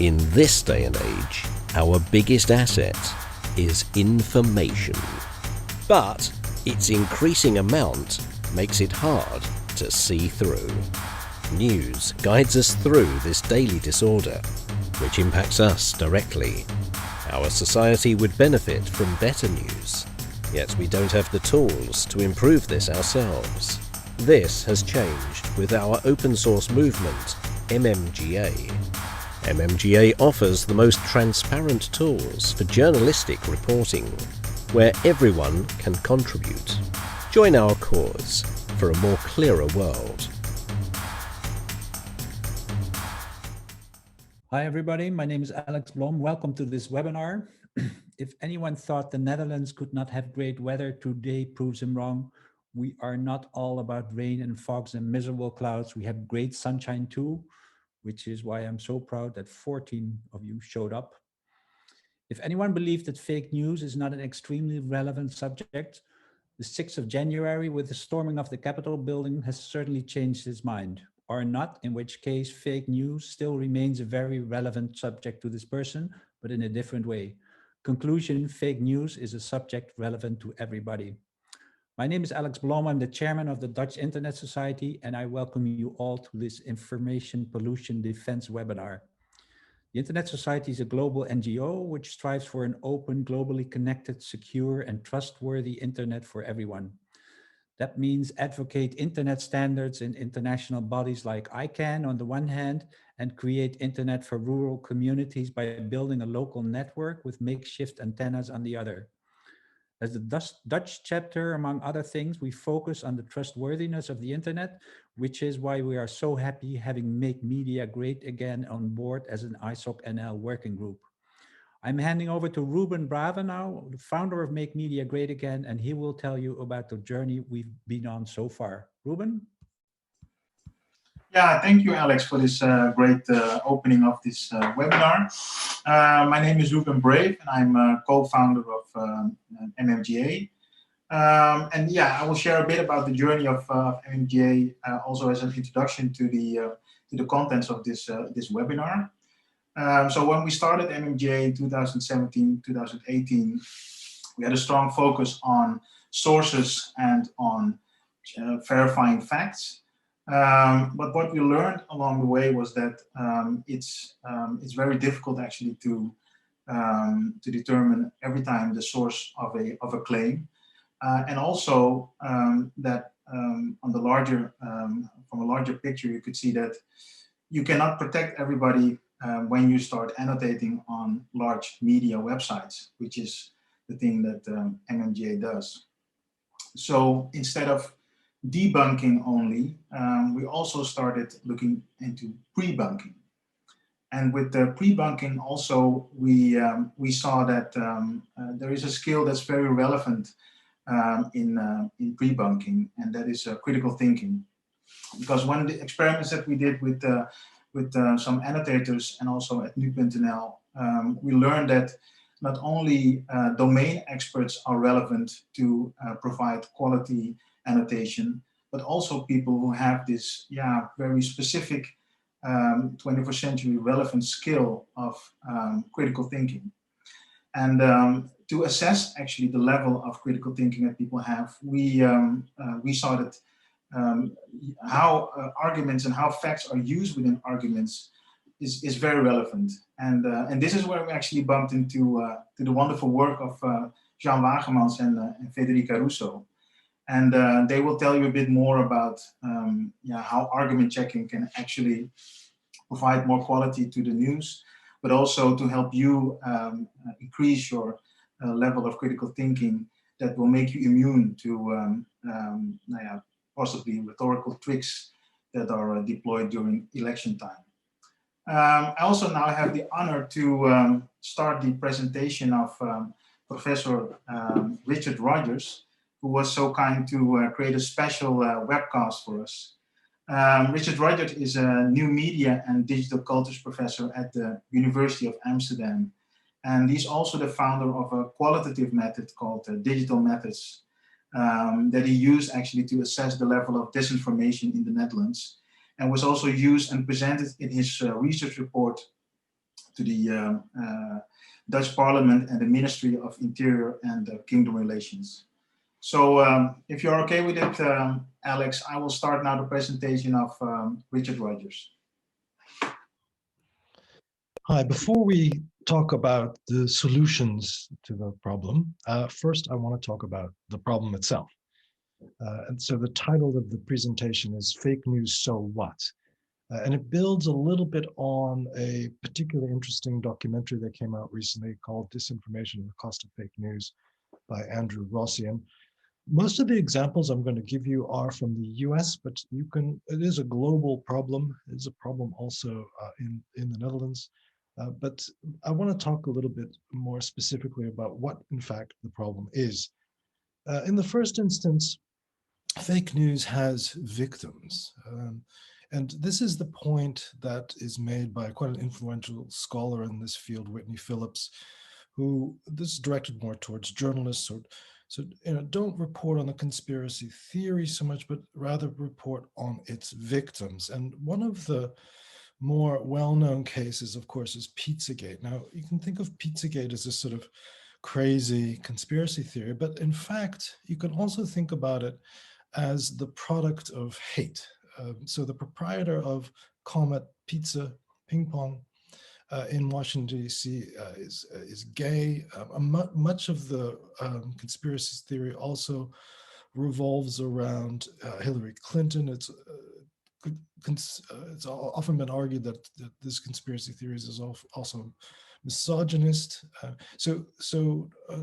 In this day and age, our biggest asset is information. But its increasing amount makes it hard to see through. News guides us through this daily disorder, which impacts us directly. Our society would benefit from better news, yet we don't have the tools to improve this ourselves. This has changed with our open source movement, MMGA. MMGA offers the most transparent tools for journalistic reporting, where everyone can contribute. Join our cause for a more clearer world. Hi everybody, my name is Alex Blom. Welcome to this webinar. If anyone thought the Netherlands could not have great weather, today proves him wrong. We are not all about rain and fogs and miserable clouds. We have great sunshine too, which is why I'm so proud that 14 of you showed up. If anyone believed that fake news is not an extremely relevant subject, the 6th of January with the storming of the Capitol building has certainly changed his mind. Or not, in which case fake news still remains a very relevant subject to this person, but in a different way. Conclusion, fake news is a subject relevant to everybody. My name is Alex Blom. I'm the chairman of the Dutch Internet Society, and I welcome you all to this Information Pollution Defense webinar. The Internet Society is a global NGO which strives for an open, globally connected, secure, and trustworthy internet for everyone. That means advocate internet standards in international bodies like ICANN on the one hand, and create internet for rural communities by building a local network with makeshift antennas on the other. As the Dutch chapter, among other things, we focus on the trustworthiness of the internet, which is why we are so happy having Make Media Great Again on board as an ISOC-MMGA Working Group. I'm handing over to Ruben Brava now, the founder of Make Media Great Again, and he will tell you about the journey we've been on so far. Ruben? Yeah, thank you, Alex, for this great opening of this webinar. My name is Ruben Brave, and I'm a co-founder of MMGA. And yeah, I will share a bit about the journey of MMGA, also as an introduction to the contents of this webinar. So when we started MMGA in 2017, 2018, we had a strong focus on sources and on verifying facts. But what we learned along the way was that it's very difficult actually to determine every time the source of a claim, and also that on the larger from a larger picture you could see that you cannot protect everybody when you start annotating on large media websites, which is the thing that MMGA does. So instead of debunking only, we also started looking into pre-bunking. And with the pre-bunking also, we saw that there is a skill that's very relevant in pre-bunking, and that is critical thinking. Because one of the experiments that we did with some annotators and also at NU.nl, we learned that not only domain experts are relevant to provide quality annotation, but also people who have this very specific 21st century relevant skill of critical thinking. And to assess actually the level of critical thinking that people have, we saw that how arguments and how facts are used within arguments is very relevant. And this is where we actually bumped into to the wonderful work of Vargamans and Federica Russo. And they will tell you a bit more about how argument checking can actually provide more quality to the news, but also to help you increase your level of critical thinking that will make you immune to possibly rhetorical tricks that are deployed during election time. I also now have the honor to start the presentation of Professor Richard Rogers, who was so kind to create a special webcast for us. Richard Rogers is a new media and digital cultures professor at the University of Amsterdam. And he's also the founder of a qualitative method called digital methods that he used actually to assess the level of disinformation in the Netherlands, and was also used and presented in his research report to the Dutch Parliament and the Ministry of Interior and Kingdom Relations. So if you're okay with it, Alex, I will start now the presentation of Richard Rogers. Hi, before we talk about the solutions to the problem, first I want to talk about the problem itself. And so the title of the presentation is Fake News, So What? And it builds a little bit on a particularly interesting documentary that came out recently called Disinformation and the Cost of Fake News by Andrew Rossi. And most of the examples I'm going to give you are from the US, but it is a global problem. It is a problem also in the Netherlands. But I want to talk a little bit more specifically about what, in fact, the problem is. In the first instance, fake news has victims. And this is the point that is made by quite an influential scholar in this field, Whitney Phillips, who this is directed more towards journalists. So don't report on the conspiracy theory so much, but rather report on its victims. And one of the more well-known cases, of course, is Pizzagate. Now, you can think of Pizzagate as a sort of crazy conspiracy theory, but in fact, you can also think about it as the product of hate. So the proprietor of Comet Pizza Ping Pong in Washington, D.C. is gay. Much of the conspiracy theory also revolves around Hillary Clinton. It's often been argued that this conspiracy theories is also misogynist. So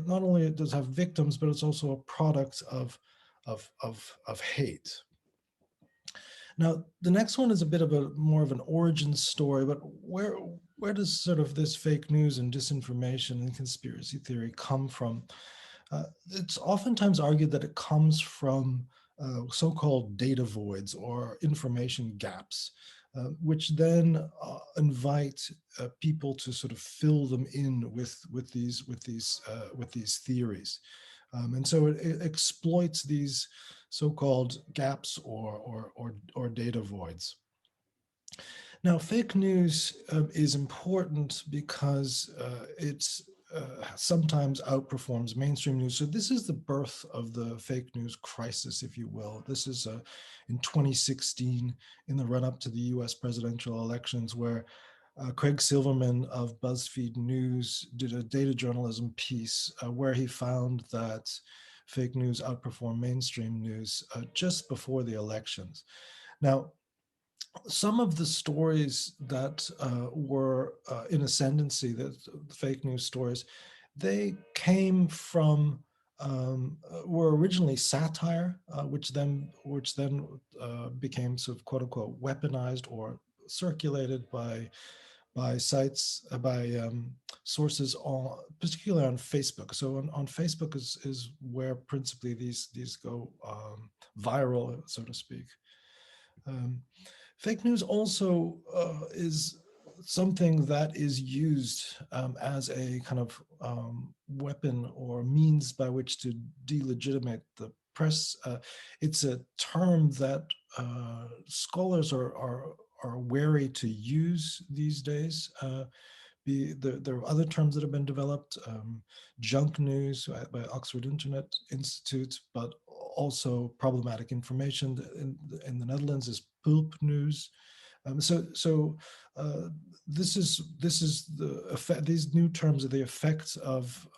not only does it have victims, but it's also a product of hate. Now, the next one is a bit of more of an origin story, but where does sort of this fake news and disinformation and conspiracy theory come from? It's oftentimes argued that it comes from so-called data voids or information gaps, which then invite people to sort of fill them in with these theories, and so it exploits these so-called gaps or data voids. Now, fake news is important because it's sometimes outperforms mainstream news. So this is the birth of the fake news crisis, if you will. This is in 2016, in the run-up to the US presidential elections, where Craig Silverman of BuzzFeed News did a data journalism piece where he found that fake news outperformed mainstream news just before the elections. Now, some of the stories that were in ascendancy, the fake news stories, they came from, were originally satire, which then became sort of quote unquote weaponized or circulated by sites, by sources particularly on Facebook. So on Facebook is where principally these go viral, so to speak. Fake news also is something that is used as a kind of weapon or means by which to delegitimate the press. It's a term that scholars are wary to use these days. There are other terms that have been developed, junk news by Oxford Internet Institute, but also problematic information in the Netherlands is pulp news. So this is the effect. These new terms are the effects of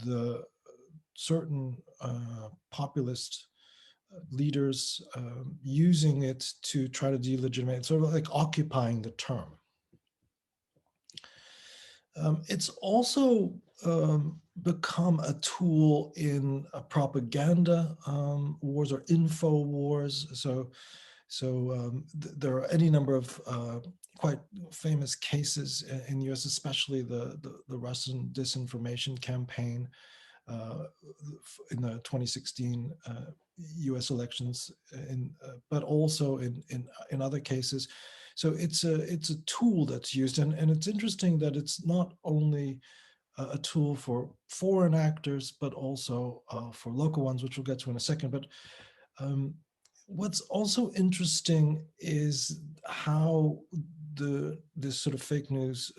the certain populist leaders using it to try to delegitimate, sort of like occupying the term. It's also become a tool in propaganda wars or info wars. So there are any number of quite famous cases in the US, especially the Russian disinformation campaign in the 2016 US elections, but also in other cases. So it's a tool that's used, and it's interesting that it's not only a tool for foreign actors, but also for local ones, which we'll get to in a second. But what's also interesting is how this sort of fake news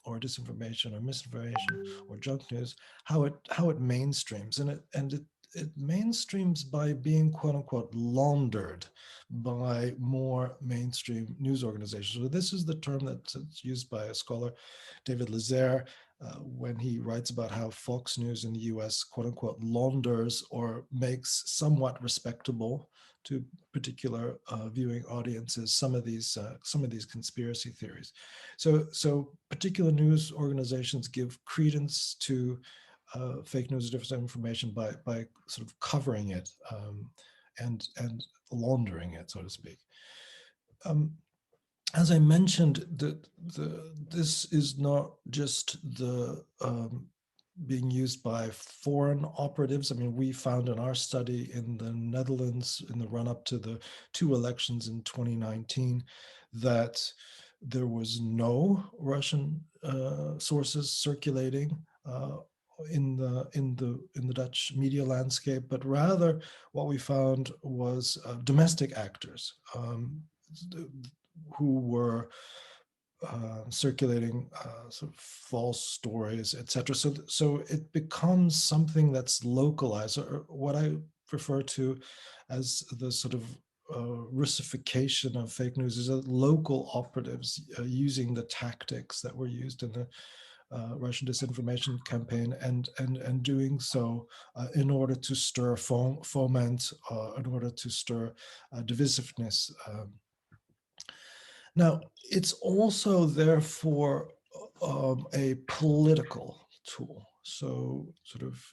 or disinformation or misinformation or junk news, how it mainstreams, and it mainstreams by being quote unquote laundered by more mainstream news organizations. So this is the term that's used by a scholar, David Lazaire, when he writes about how Fox News in the US quote unquote launders or makes somewhat respectable to particular viewing audiences some of these conspiracy theories. So particular news organizations give credence to fake news or disinformation by sort of covering it and laundering it, so to speak. As I mentioned, this is not just the being used by foreign operatives. I mean, we found in our study in the Netherlands in the run-up to the 2 elections in 2019 that there was no Russian sources circulating in the Dutch media landscape, but rather what we found was domestic actors who were circulating sort of false stories, etc. So it becomes something that's localized, or what I refer to as the sort of Russification of fake news, is that local operatives using the tactics that were used in the Russian disinformation campaign, and doing so in order to stir foment, in order to stir divisiveness. Now, it's also therefore a political tool. So sort of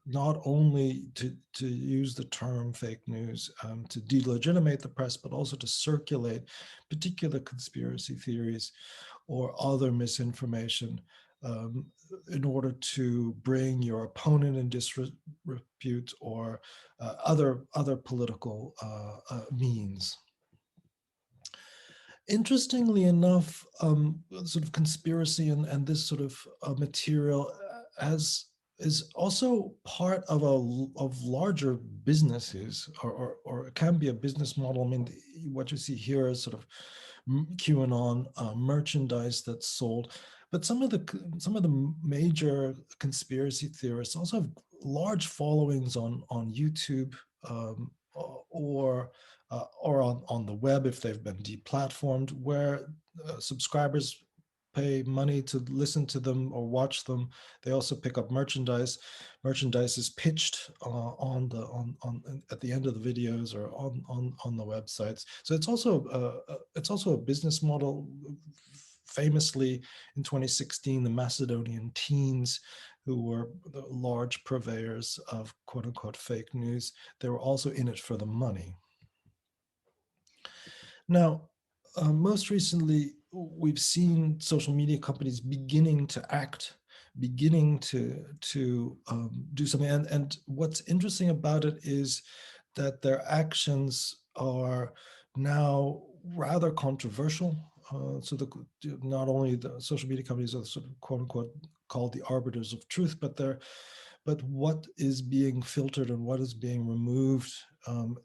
not only to use the term fake news to delegitimate the press, but also to circulate particular conspiracy theories or other misinformation in order to bring your opponent in disrepute or other political means. Interestingly enough, sort of conspiracy and this sort of material is also part of larger businesses, or it can be a business model. I mean, what you see here is sort of QAnon merchandise that's sold, but some of the major conspiracy theorists also have large followings on YouTube or on the web if they've been deplatformed, where subscribers pay money to listen to them or watch them. They also pick up merchandise. Merchandise is pitched at the end of the videos or on the websites. So it's also a business model. Famously, in 2016, the Macedonian teens, who were the large purveyors of quote unquote fake news, they were also in it for the money. Now, most recently, we've seen social media companies beginning to act, beginning to do something. And what's interesting about it is that their actions are now rather controversial. So not only the social media companies are sort of quote unquote called the arbiters of truth, but what is being filtered and what is being removed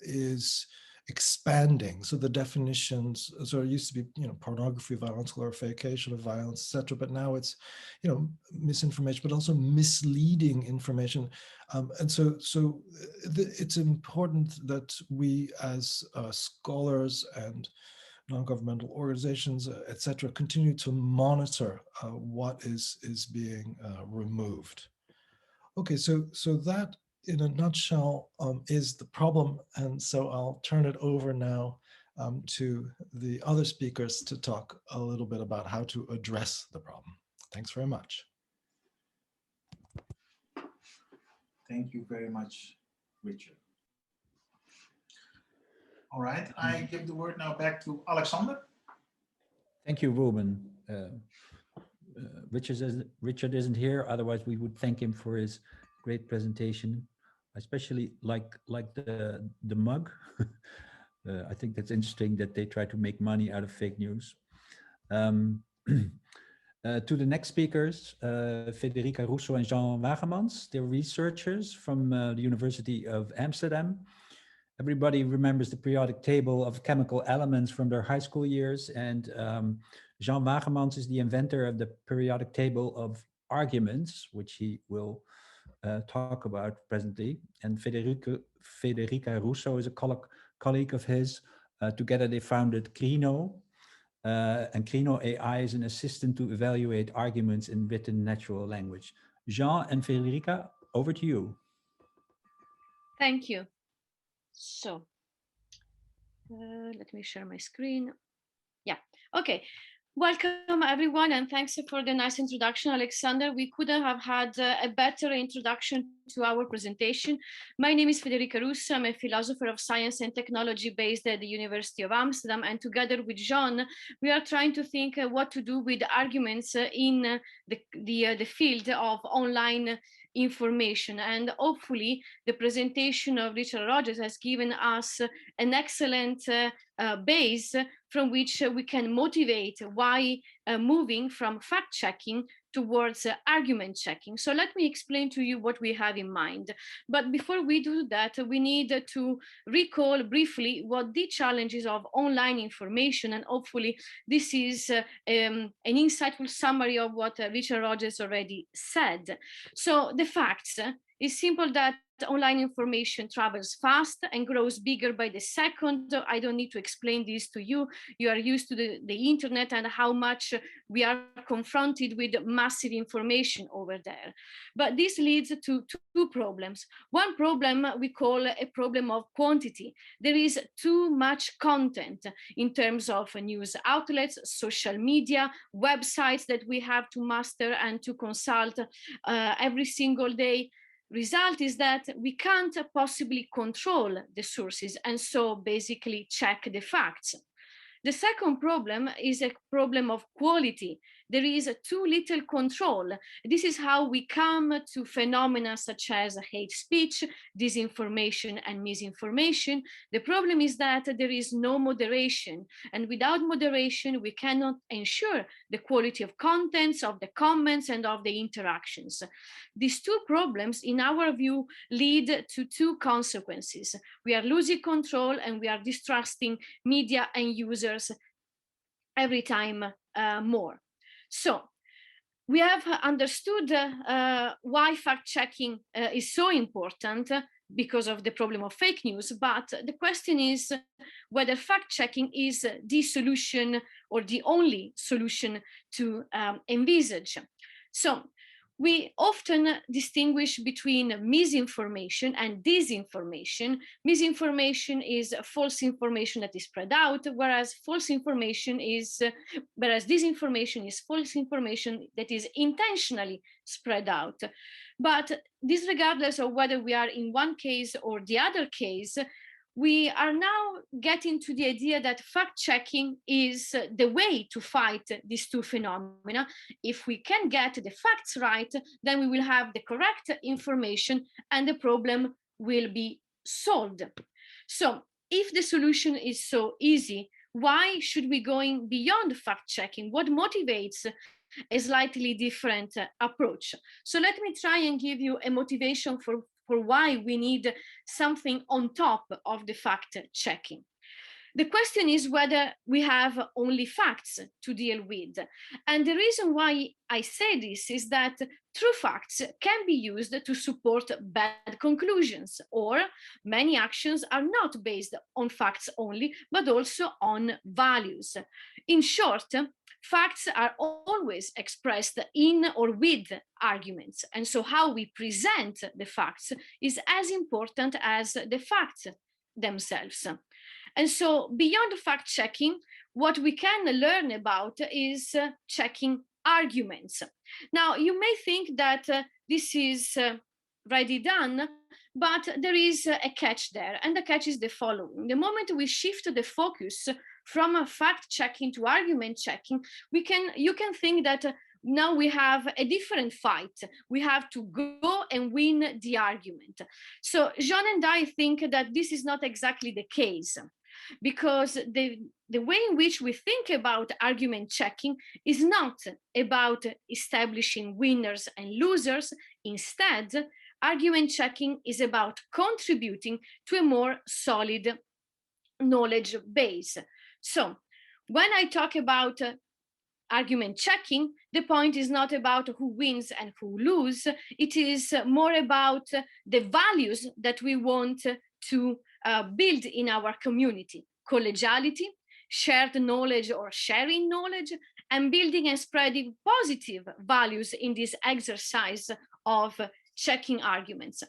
is expanding. So the definitions, so it used to be, pornography, violence, glorification of violence, etc. But now it's, misinformation, but also misleading information. And so it's important that we as scholars and non-governmental organizations, etc., continue to monitor what is being removed. Okay, so that in a nutshell is the problem, and so I'll turn it over now to the other speakers to talk a little bit about how to address the problem. Thanks very much. Thank you very much, Richard. All right, I give the word now back to Alexander. Thank you, Ruben. Richard isn't here, otherwise we would thank him for his great presentation. I especially like the mug. I think that's interesting that they try to make money out of fake news. To the next speakers, Federica, Russo, and Vargamans. They're researchers from the University of Amsterdam. Everybody remembers the periodic table of chemical elements from their high school years, and Jean Vargamans is the inventor of the periodic table of arguments, which he will talk about presently. And Federica Russo is a colleague of his. Together they founded Krino, and Krino AI is an assistant to evaluate arguments in written natural language. Jean and Federica, over to you. Thank you. So let me share my screen. Yeah, okay. Welcome everyone, and thanks for the nice introduction, Alexander. We couldn't have had a better introduction to our presentation. My name is Federica Russo. I'm a philosopher of science and technology based at the University of Amsterdam, and together with Jean, we are trying to think what to do with arguments in the field of online information. And hopefully the presentation of Richard Rogers has given us an excellent base from which we can motivate why moving from fact-checking towards argument checking. So let me explain to you what we have in mind. But before we do that, we need to recall briefly what the challenges of online information, and hopefully this is an insightful summary of what Richard Rogers already said. So the facts is simple that online information travels fast and grows bigger by the second. I don't need to explain this to you. You are used to the internet and how much we are confronted with massive information over there. But this leads to two problems. One problem we call a problem of quantity. There is too much content in terms of news outlets, social media, websites that we have to master and to consult every single day. Result is that we can't possibly control the sources and so basically check the facts. The second problem is a problem of quality. There is too little control. This is how we come to phenomena such as hate speech, disinformation, and misinformation. The problem is that there is no moderation, and without moderation, we cannot ensure the quality of contents, of the comments, and of the interactions. These two problems, in our view, lead to two consequences. We are losing control and we are distrusting media and users every time more. So we have understood why fact-checking is so important because of the problem of fake news, but the question is whether fact-checking is the solution or the only solution to envisage. So we often distinguish between misinformation and disinformation. Misinformation is false information that is spread out, whereas disinformation is false information that is intentionally spread out. But disregardless of whether we are in one case or the other case, we are now getting to the idea that fact-checking is the way to fight these two phenomena. If we can get the facts right, then we will have the correct information and the problem will be solved. So if the solution is so easy, why should we going beyond fact-checking? What motivates a slightly different approach? So let me try and give you a motivation for why we need something on top of the fact-checking. The question is whether we have only facts to deal with. And the reason why I say this is that true facts can be used to support bad conclusions, or many actions are not based on facts only, but also on values. In short, facts are always expressed in or with arguments. And so how we present the facts is as important as the facts themselves. And so beyond fact-checking, what we can learn about is checking arguments. Now, you may think that this is already done, but there is a catch there. And the catch is the following. The moment we shift the focus from fact-checking to argument checking, you can think that now we have a different fight. We have to go and win the argument. So Jean and I think that this is not exactly the case, because the way in which we think about argument checking is not about establishing winners and losers. Instead, argument checking is about contributing to a more solid knowledge base. So when I talk about argument checking, the point is not about who wins and who loses. It is more about the values that we want to build in our community: collegiality, shared knowledge or sharing knowledge, and building and spreading positive values in this exercise of checking arguments.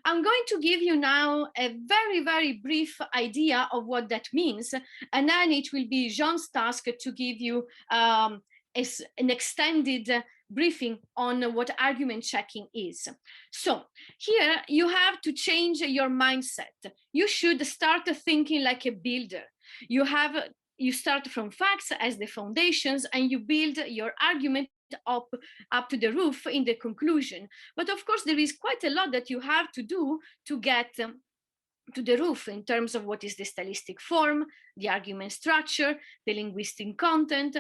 I'm going to give you now a very, very brief idea of what that means, and then it will be Jean's task to give you an extended briefing on what argument checking is. So here you have to change your mindset. You should start thinking like a builder. You start from facts as the foundations, and you build your argument up to the roof in the conclusion. But of course, there is quite a lot that you have to do to get to the roof in terms of what is the stylistic form, the argument structure, the linguistic content.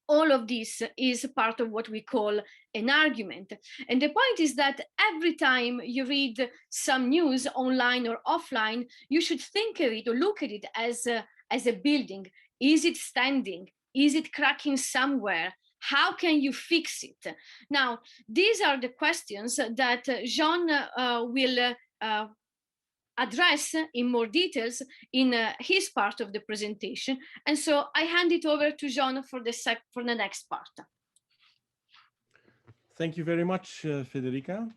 All of this is part of what we call an argument. And the point is that every time you read some news online or offline, you should think of it or look at it as a building. Is it standing? Is it cracking somewhere? How can you fix it? Now, these are the questions that Jean will address in more details in his part of the presentation. And so I hand it over to Jean for the next part. Thank you very much, Federica.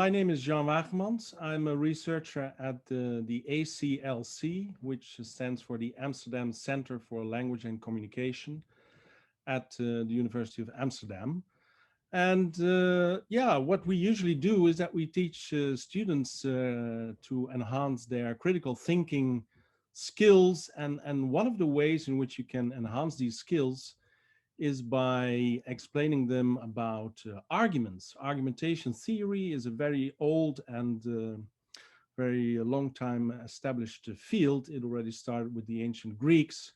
My name is Jean Vargamans. I'm a researcher at the ACLC, which stands for the Amsterdam Center for Language and Communication at the University of Amsterdam. And yeah, what we usually do is that we teach students to enhance their critical thinking skills. And one of the ways in which you can enhance these skills is by explaining them about arguments. Argumentation theory is a very old and very long time established field. It already started with the ancient Greeks,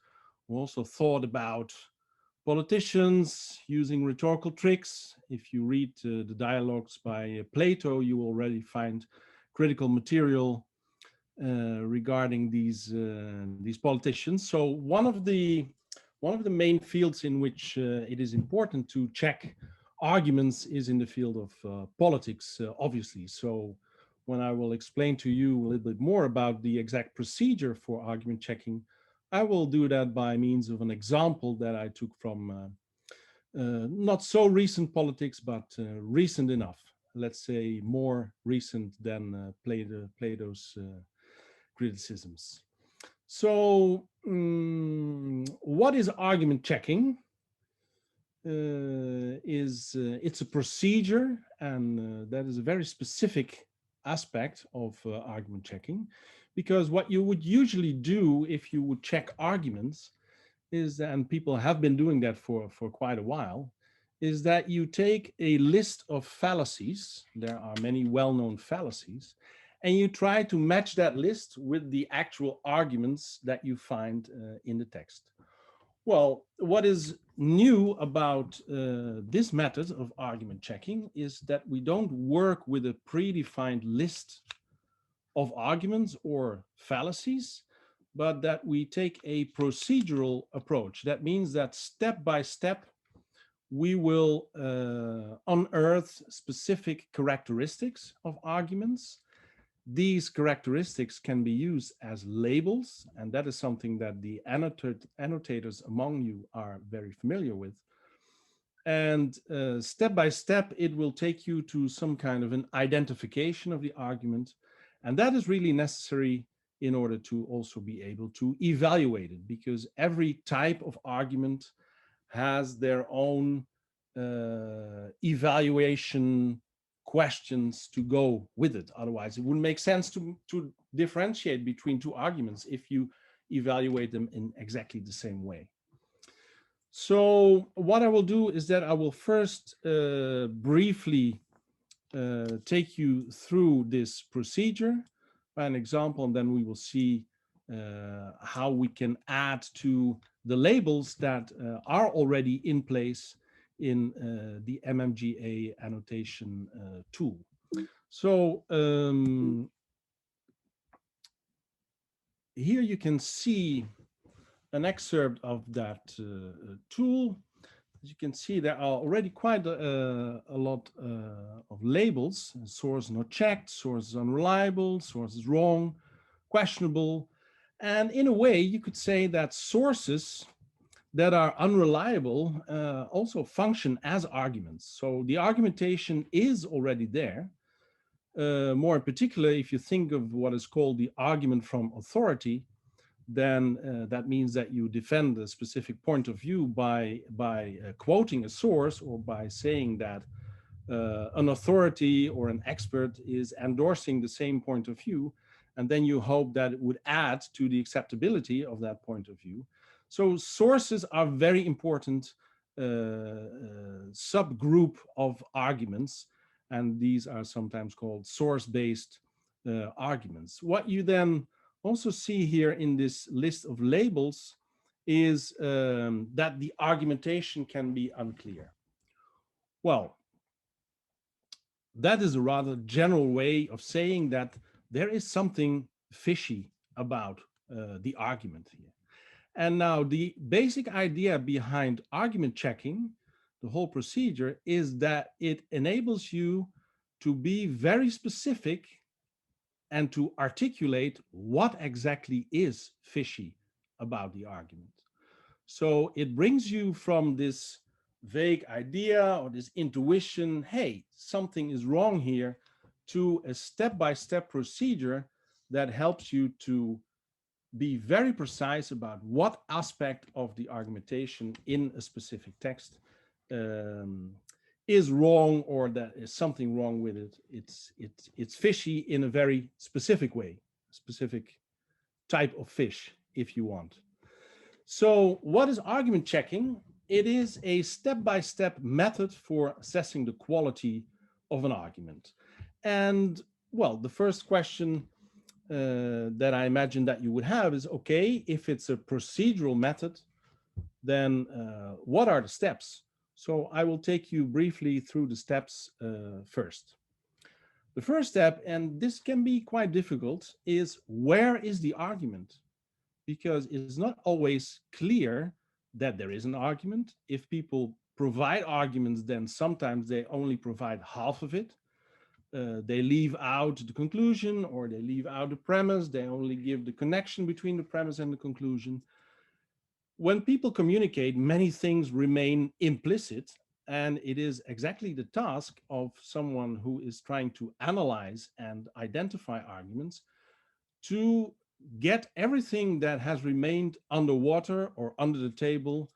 who also thought about politicians using rhetorical tricks. If you read the dialogues by Plato, you already find critical material regarding these politicians. So one of the main fields in which it is important to check arguments is in the field of politics, obviously. So when I will explain to you a little bit more about the exact procedure for argument checking, I will do that by means of an example that I took from not so recent politics, but recent enough. Let's say more recent than Plato's criticisms. So what is argument checking? It's a procedure, and that is a very specific aspect of argument checking, because what you would usually do if you would check arguments is, and people have been doing that for quite a while, is that you take a list of fallacies. There are many well-known fallacies, and you try to match that list with the actual arguments that you find in the text. Well, what is new about this method of argument checking is that we don't work with a predefined list of arguments or fallacies, but that we take a procedural approach. That means that step by step, we will unearth specific characteristics of arguments. These characteristics can be used as labels, and that is something that the annotators among you are very familiar with. And step by step, it will take you to some kind of an identification of the argument. And that is really necessary in order to also be able to evaluate it, because every type of argument has their own evaluation questions to go with it. Otherwise, it wouldn't make sense to differentiate between two arguments if you evaluate them in exactly the same way. So what I will do is that I will first briefly take you through this procedure by an example, and then we will see how we can add to the labels that are already in place in the MMGA annotation tool. So here you can see an excerpt of that tool. As you can see, there are already quite a lot of labels: source not checked, source is unreliable, source is wrong, questionable. And in a way, you could say that sources that are unreliable also function as arguments. So the argumentation is already there. More in particular, if you think of what is called the argument from authority, then that means that you defend a specific point of view by quoting a source, or by saying that an authority or an expert is endorsing the same point of view, and then you hope that it would add to the acceptability of that point of view. So sources are very important subgroup of arguments, and these are sometimes called source-based arguments. What you then also see here in this list of labels is that the argumentation can be unclear. Well, that is a rather general way of saying that there is something fishy about the argument here. And now the basic idea behind argument checking, the whole procedure, is that it enables you to be very specific and to articulate what exactly is fishy about the argument. So it brings you from this vague idea or this intuition, hey, something is wrong here, to a step-by-step procedure that helps you to be very precise about what aspect of the argumentation in a specific text is wrong, or that is something wrong with it. It's fishy in a very specific way, specific type of fish, if you want. So what is argument checking? It is a step-by-step method for assessing the quality of an argument. And well, the first question that I imagine that you would have is, okay, if it's a procedural method, then what are the steps? So I will take you briefly through the steps first. The first step, and this can be quite difficult, is where is the argument? Because it's not always clear that there is an argument. If people provide arguments, then sometimes they only provide half of it. They leave out the conclusion, or they leave out the premise. They only give the connection between the premise and the conclusion. When people communicate, many things remain implicit, and it is exactly the task of someone who is trying to analyze and identify arguments to get everything that has remained underwater or under the table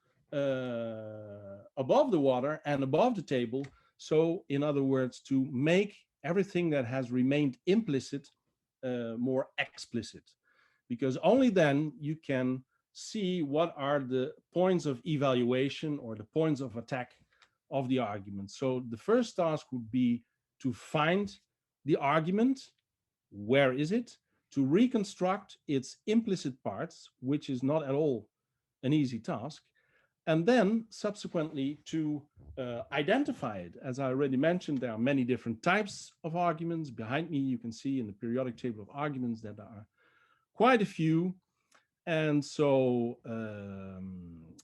above the water and above the table. So in other words, to make everything that has remained implicit more explicit, because only then you can see what are the points of evaluation or the points of attack of the argument. So the first task would be to find the argument. Where is it? To reconstruct its implicit parts, which is not at all an easy task, and then subsequently to identify it. As I already mentioned, there are many different types of arguments. Behind me, you can see in the periodic table of arguments that there are quite a few. And so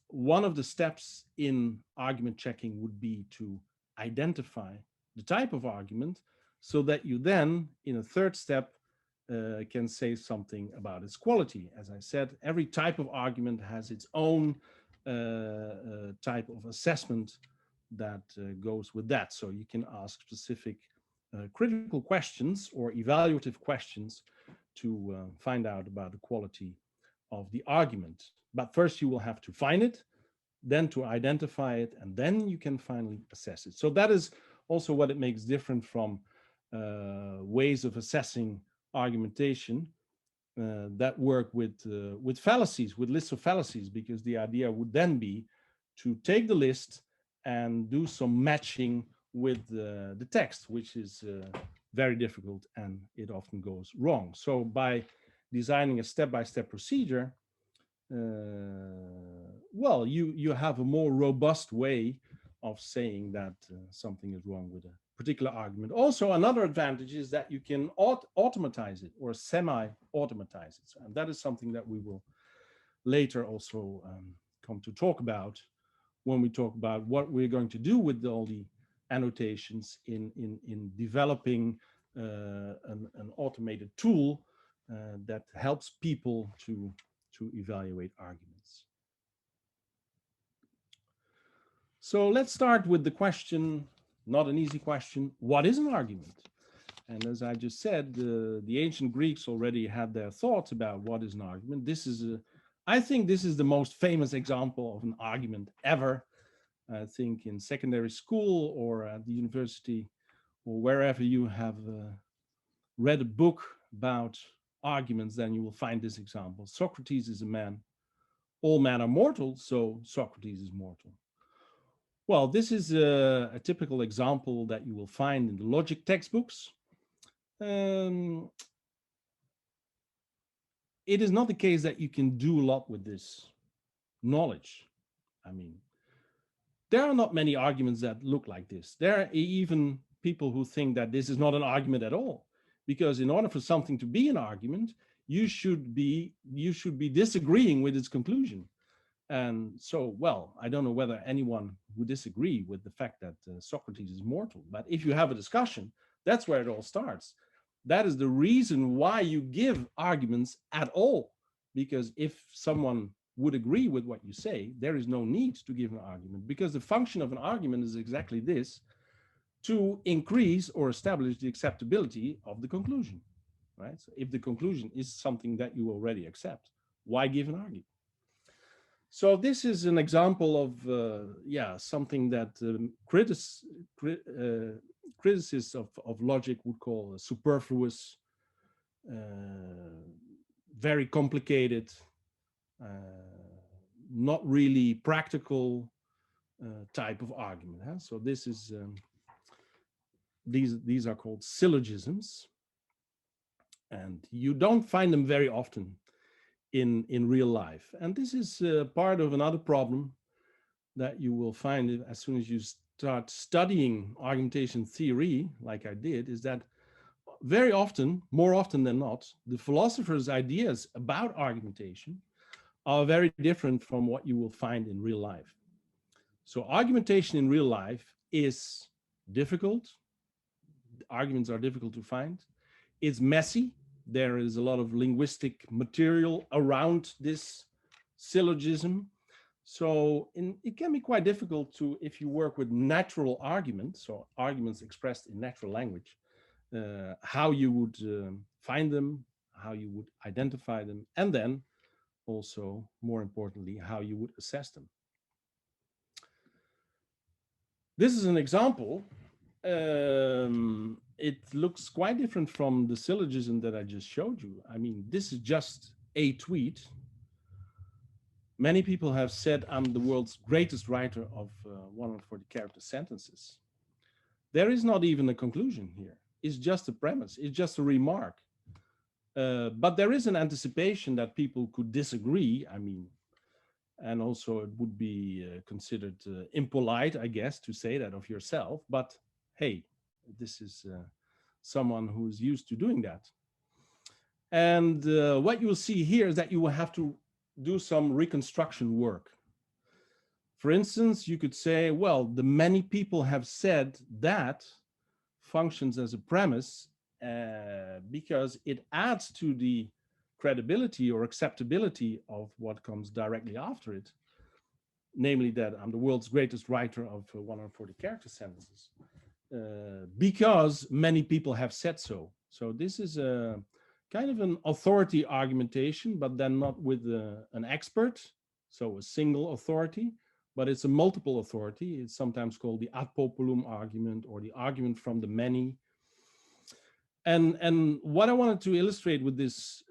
one of the steps in argument checking would be to identify the type of argument, so that you then, in a third step, can say something about its quality. As I said, every type of argument has its own type of assessment that goes with that. So you can ask specific critical questions or evaluative questions to find out about the quality of the argument. But first you will have to find it, then to identify it, and then you can finally assess it. So that is also what it makes different from ways of assessing argumentation that work with fallacies, with lists of fallacies, because the idea would then be to take the list and do some matching with the text, which is very difficult, and it often goes wrong. So by designing a step-by-step procedure, well, you have a more robust way of saying that something is wrong with a particular argument. Also, another advantage is that you can automatize it or semi-automatize it. And that is something that we will later also come to talk about when we talk about what we're going to do with all the annotations in developing an automated tool that helps people to evaluate arguments. So let's start with the question, not an easy question, what is an argument? And as I just said, the ancient Greeks already had their thoughts about what is an argument. I think this is the most famous example of an argument ever. I think in secondary school or at the university or wherever you have read a book about arguments, then you will find this example. Socrates is a man. All men are mortal, so Socrates is mortal. Well, this is a typical example that you will find in the logic textbooks. It is not the case that you can do a lot with this knowledge. I mean, there are not many arguments that look like this. There are even people who think that this is not an argument at all, because in order for something to be an argument, you should be disagreeing with its conclusion. And so, well, I don't know whether anyone would disagree with the fact that Socrates is mortal, but if you have a discussion, that's where it all starts. That is the reason why you give arguments at all, because if someone would agree with what you say, there is no need to give an argument, because the function of an argument is exactly this, to increase or establish the acceptability of the conclusion, right? So if the conclusion is something that you already accept, why give an argument? So this is an example of, something that criticists of logic would call superfluous, very complicated, not really practical type of argument. Huh? So this is, these are called syllogisms, and you don't find them very often in real life. And this is part of another problem that you will find as soon as you start studying argumentation theory, like I did, is that very often, more often than not, the philosophers' ideas about argumentation are very different from what you will find in real life. So argumentation in real life is difficult. Arguments are difficult to find. It's messy. There is a lot of linguistic material around this syllogism. So it can be quite difficult to, if you work with natural arguments, so arguments expressed in natural language, how you would find them, how you would identify them, and then also, more importantly, how you would assess them. This is an example. It looks quite different from the syllogism that I just showed you. I mean, this is just a tweet. Many people have said I'm the world's greatest writer of 140 character sentences. There is not even a conclusion here. It's just a premise. It's just a remark. But there is an anticipation that people could disagree. I mean, and also it would be considered impolite, I guess, to say that of yourself. But hey, this is someone who's used to doing that. And what you will see here is that you will have to do some reconstruction work. For instance, you could say, well, the many people have said that functions as a premise because it adds to the credibility or acceptability of what comes directly after it, namely that I'm the world's greatest writer of 140 character sentences, because many people have said so. So this is a kind of an authority argumentation, but then not with an expert, so a single authority, but it's a multiple authority. It's sometimes called the ad populum argument or the argument from the many. And what I wanted to illustrate with this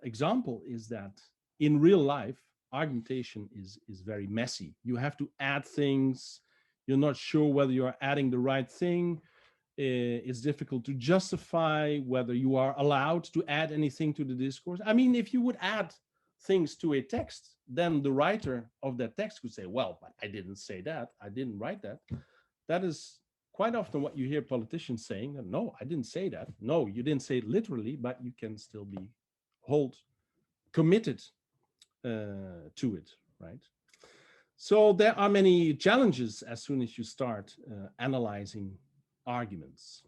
example is that in real life, argumentation is very messy. You have to add things. You're not sure whether you're adding the right thing. It's difficult to justify whether you are allowed to add anything to the discourse. I mean, if you would add things to a text, then the writer of that text could say, well, but I didn't say that, I didn't write that. That is quite often what you hear politicians saying, no, I didn't say that. No, you didn't say it literally, but you can still be committed to it, right? So there are many challenges as soon as you start analyzing arguments.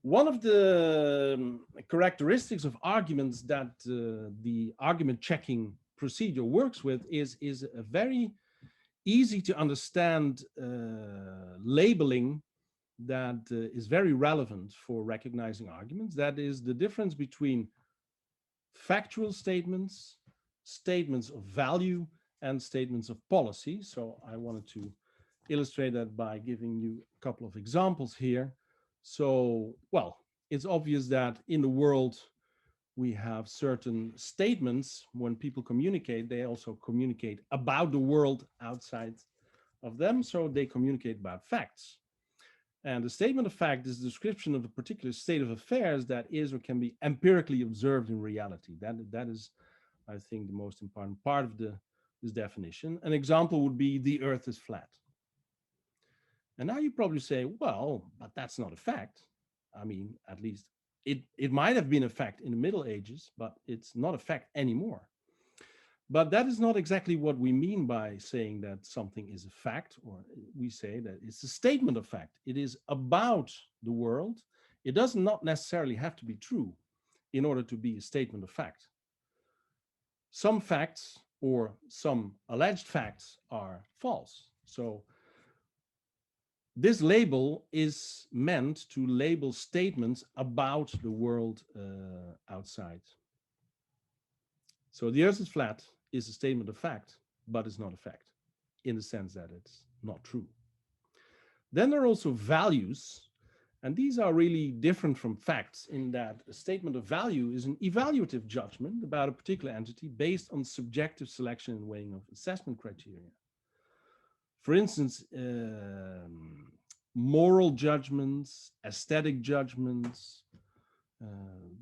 One of the characteristics of arguments that the argument checking procedure works with is a very easy to understand labeling that is very relevant for recognizing arguments. That is the difference between factual statements, statements of value, and statements of policy. So I wanted to illustrate that by giving you a couple of examples here. So, well, it's obvious that in the world we have certain statements. When people communicate, they also communicate about the world outside of them. So they communicate about facts. And the statement of fact is a description of a particular state of affairs that is or can be empirically observed in reality. That is, I think, the most important part of this definition. An example would be the earth is flat. And now you probably say, well, but that's not a fact. I mean, at least it might have been a fact in the Middle Ages, but it's not a fact anymore. But that is not exactly what we mean by saying that something is a fact, or we say that it's a statement of fact. It is about the world. It does not necessarily have to be true in order to be a statement of fact. Some facts or some alleged facts are false. So this label is meant to label statements about the world outside. So the earth is flat is a statement of fact, but it's not a fact in the sense that it's not true. Then there are also values, and these are really different from facts in that a statement of value is an evaluative judgment about a particular entity based on subjective selection and weighing of assessment criteria. For instance, moral judgments, aesthetic judgments.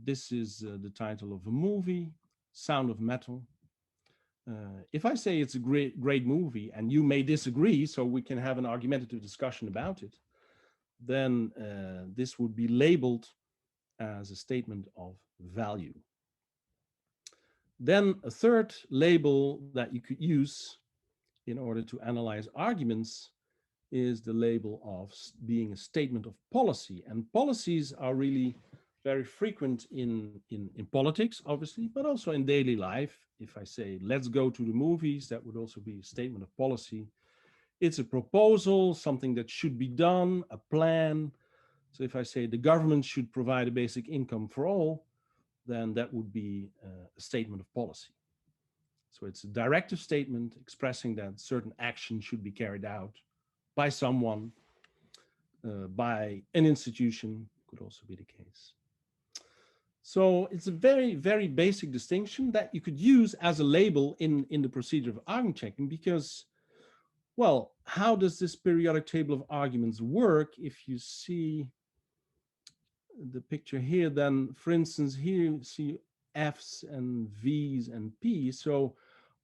This is the title of a movie, Sound of Metal. If I say it's a great movie and you may disagree, so we can have an argumentative discussion about it, then this would be labeled as a statement of value. Then a third label that you could use in order to analyze arguments is the label of being a statement of policy. And policies are really very frequent in politics, obviously, but also in daily life. If I say, let's go to the movies, that would also be a statement of policy. It's a proposal, something that should be done, a plan. So if I say the government should provide a basic income for all, then that would be a statement of policy. So it's a directive statement expressing that certain action should be carried out by someone, by an institution, could also be the case. So it's a very, very basic distinction that you could use as a label in the procedure of argument checking, because, well, how does this periodic table of arguments work? If you see the picture here, then, for instance, here you see F's and V's and P's. So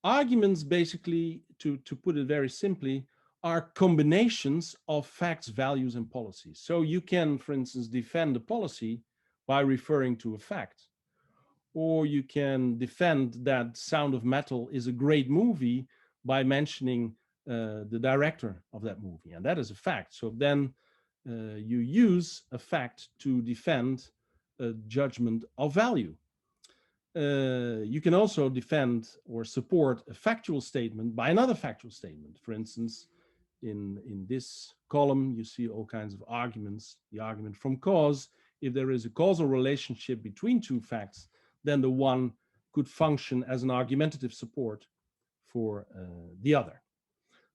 arguments, basically, to put it very simply, are combinations of facts, values, and policies. So you can, for instance, defend a policy by referring to a fact, or you can defend that Sound of Metal is a great movie by mentioning the director of that movie, and that is a fact. So then you use a fact to defend a judgment of value. You can also defend or support a factual statement by another factual statement. For instance, in this column, you see all kinds of arguments. The argument from cause, if there is a causal relationship between two facts, then the one could function as an argumentative support for the other.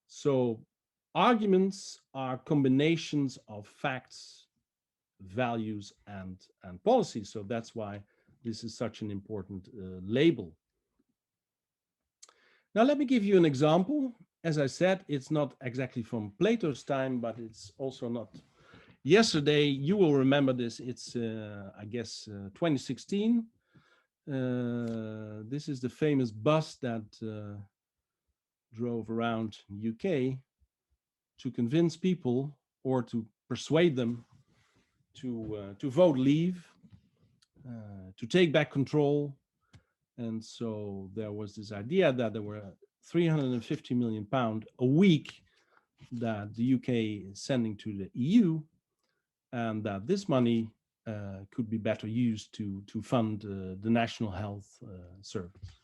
So arguments are combinations of facts, values, and policies. So that's why this is such an important label. Now, let me give you an example. As I said, it's not exactly from Plato's time, but it's also not yesterday. You will remember this. It's, I guess, 2016. This is the famous bus that drove around UK to convince people or to persuade them to vote leave, to take back control. And so there was this idea that there were £350 million a week that the UK is sending to the EU, and that this money could be better used to fund the National Health Service.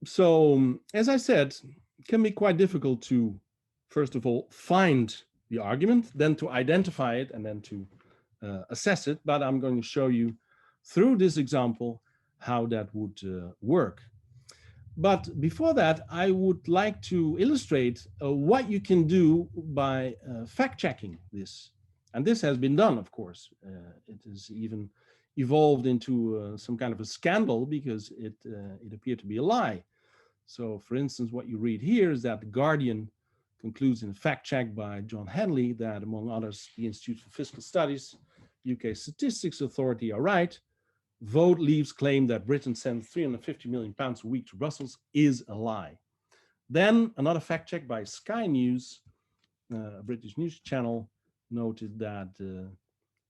So, as I said, it can be quite difficult to, first of all, find the argument, then to identify it, and then to assess it. But I'm going to show you through this example how that would work. But before that, I would like to illustrate what you can do by fact-checking this. And this has been done, of course. It has even evolved into some kind of a scandal because it appeared to be a lie. So, for instance, what you read here is that The Guardian concludes in a fact check by John Henley that, among others, the Institute for Fiscal Studies, UK Statistics Authority are right. Vote Leave's claim that Britain sends £350 million a week to Brussels is a lie. Then another fact check by Sky News, a British news channel, noted that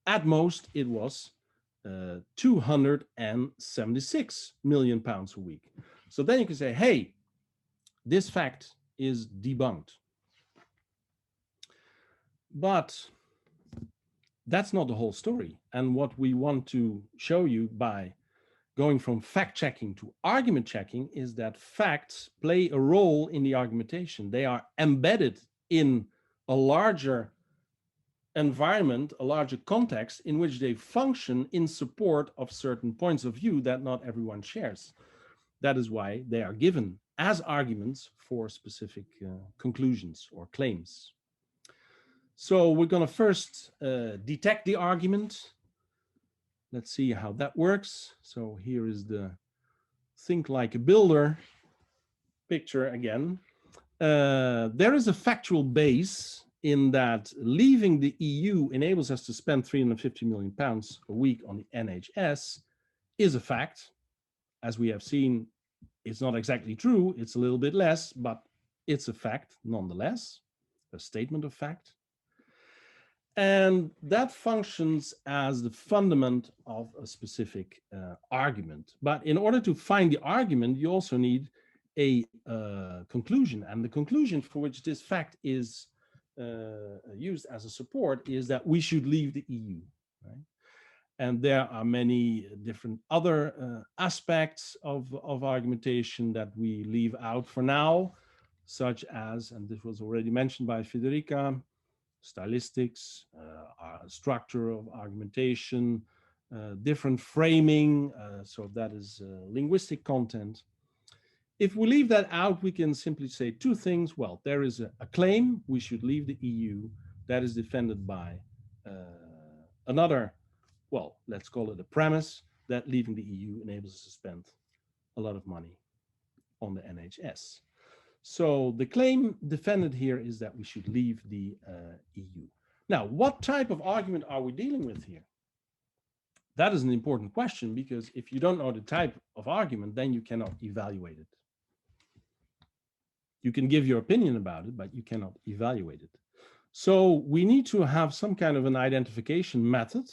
at most it was £276 million a week. So then you can say, hey, this fact is debunked. But that's not the whole story. And what we want to show you by going from fact-checking to argument checking is that facts play a role in the argumentation. They are embedded in a larger environment, a larger context in which they function in support of certain points of view that not everyone shares. That is why they are given as arguments for specific conclusions or claims. So we're going to first detect the argument. Let's see how that works. So here is the think like a builder picture again. There is a factual base in that leaving the EU enables us to spend £350 million a week on the NHS is a fact. As we have seen, it's not exactly true. It's a little bit less, but it's a fact nonetheless, a statement of fact. And that functions as the fundament of a specific argument. But in order to find the argument, you also need a conclusion. And the conclusion for which this fact is used as a support is that we should leave the EU. Right? And there are many different other aspects of argumentation that we leave out for now, such as, and this was already mentioned by Federica, stylistics, structure of argumentation, different framing, so that is linguistic content. If we leave that out, we can simply say two things. Well, there is a claim we should leave the EU that is defended by another, well, let's call it a premise that leaving the EU enables us to spend a lot of money on the NHS. So the claim defended here is that we should leave the EU. Now, what type of argument are we dealing with here? That is an important question, because if you don't know the type of argument, then you cannot evaluate it. You can give your opinion about it, but you cannot evaluate it. So we need to have some kind of an identification method.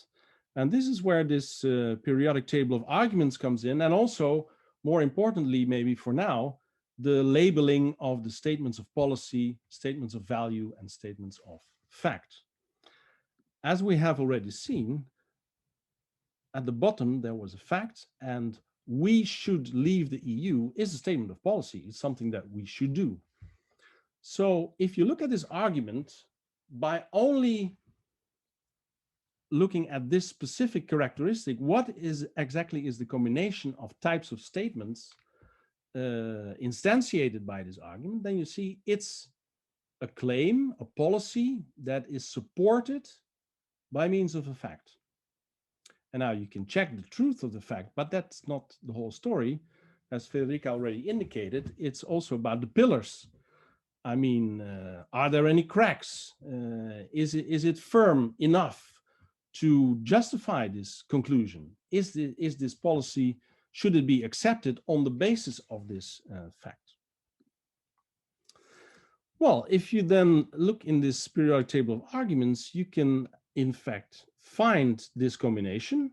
And this is where this periodic table of arguments comes in. And also, more importantly, maybe for now, the labeling of the statements of policy, statements of value, and statements of fact. As we have already seen, at the bottom there was a fact, and we should leave the EU is a statement of policy. It's something that we should do. So if you look at this argument, by only looking at this specific characteristic, what is exactly is the combination of types of statements instantiated by this argument, then you see it's a claim, a policy that is supported by means of a fact. And now you can check the truth of the fact, but that's not the whole story. As Federica already indicated, it's also about the pillars. I mean, are there any cracks? Is it firm enough to justify this conclusion. Is this policy, should it be accepted on the basis of this fact? Well, if you then look in this periodic table of arguments, you can in fact find this combination.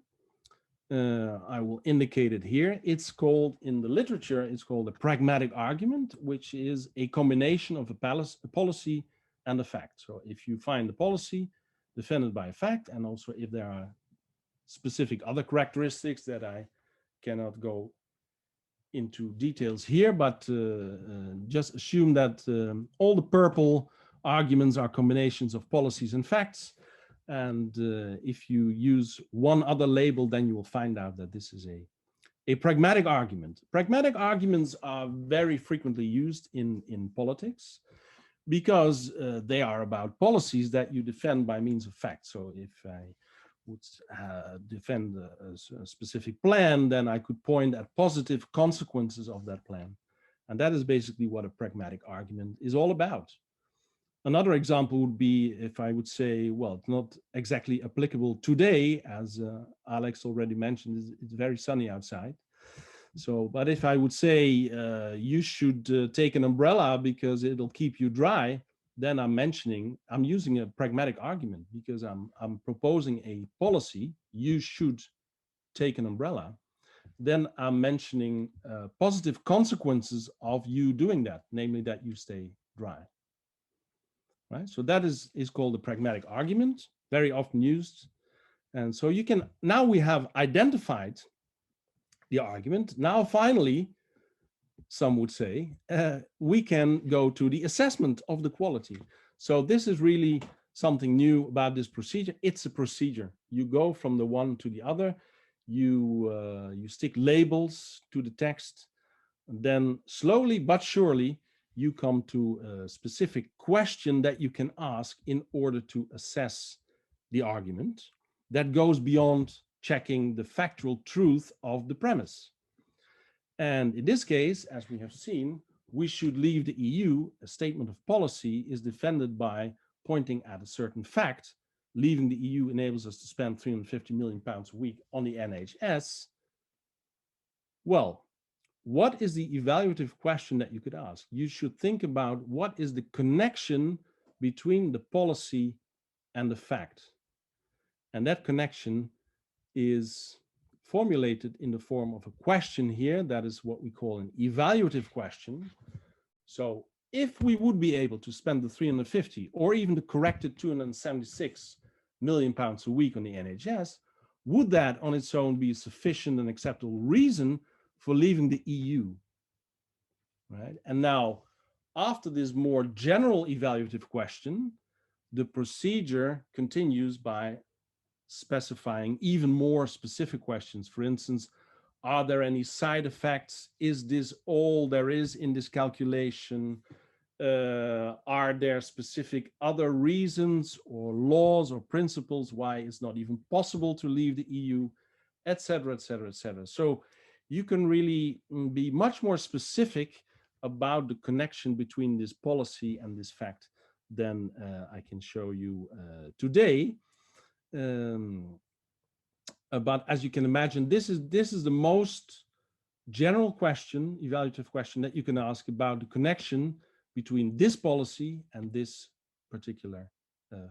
I will indicate it here. It's called, in the literature, it's called a pragmatic argument, which is a combination of a policy and a fact. So if you find the policy defended by a fact, and also if there are specific other characteristics that I cannot go into details here, but just assume that all the purple arguments are combinations of policies and facts. And if you use one other label, then you will find out that this is a pragmatic argument. Pragmatic arguments are very frequently used in politics because they are about policies that you defend by means of facts. So if I would defend a specific plan, then I could point at positive consequences of that plan. And that is basically what a pragmatic argument is all about. Another example would be if I would say, well, it's not exactly applicable today, as Alex already mentioned, it's very sunny outside. So, but if I would say you should take an umbrella because it'll keep you dry, then I'm using a pragmatic argument because I'm proposing a policy, you should take an umbrella. Then I'm mentioning positive consequences of you doing that, namely that you stay dry. Right? So that is called a pragmatic argument, very often used. And so you can, now we have identified the argument. Now, finally, some would say, we can go to the assessment of the quality. So this is really something new about this procedure. It's a procedure. You go from the one to the other. You stick labels to the text. And then slowly but surely, you come to a specific question that you can ask in order to assess the argument that goes beyond checking the factual truth of the premise. And in this case, as we have seen, we should leave the EU. A statement of policy is defended by pointing at a certain fact. Leaving the EU enables us to spend £350 million a week on the NHS. Well, what is the evaluative question that you could ask? You should think about what is the connection between the policy and the fact. And that connection is formulated in the form of a question here. That is what we call an evaluative question. So if we would be able to spend the 350 or even the corrected 276 million pounds a week on the NHS, would that on its own be a sufficient and acceptable reason for leaving the EU? Right? And now, after this more general evaluative question, the procedure continues by specifying even more specific questions. For instance, are there any side effects? Is this all there is in this calculation? Are there specific other reasons or laws or principles why it's not even possible to leave the EU, etc., etc., etc. So you can really be much more specific about the connection between this policy and this fact than I can show you today. But as you can imagine, this is the most general question, evaluative question that you can ask about the connection between this policy and this particular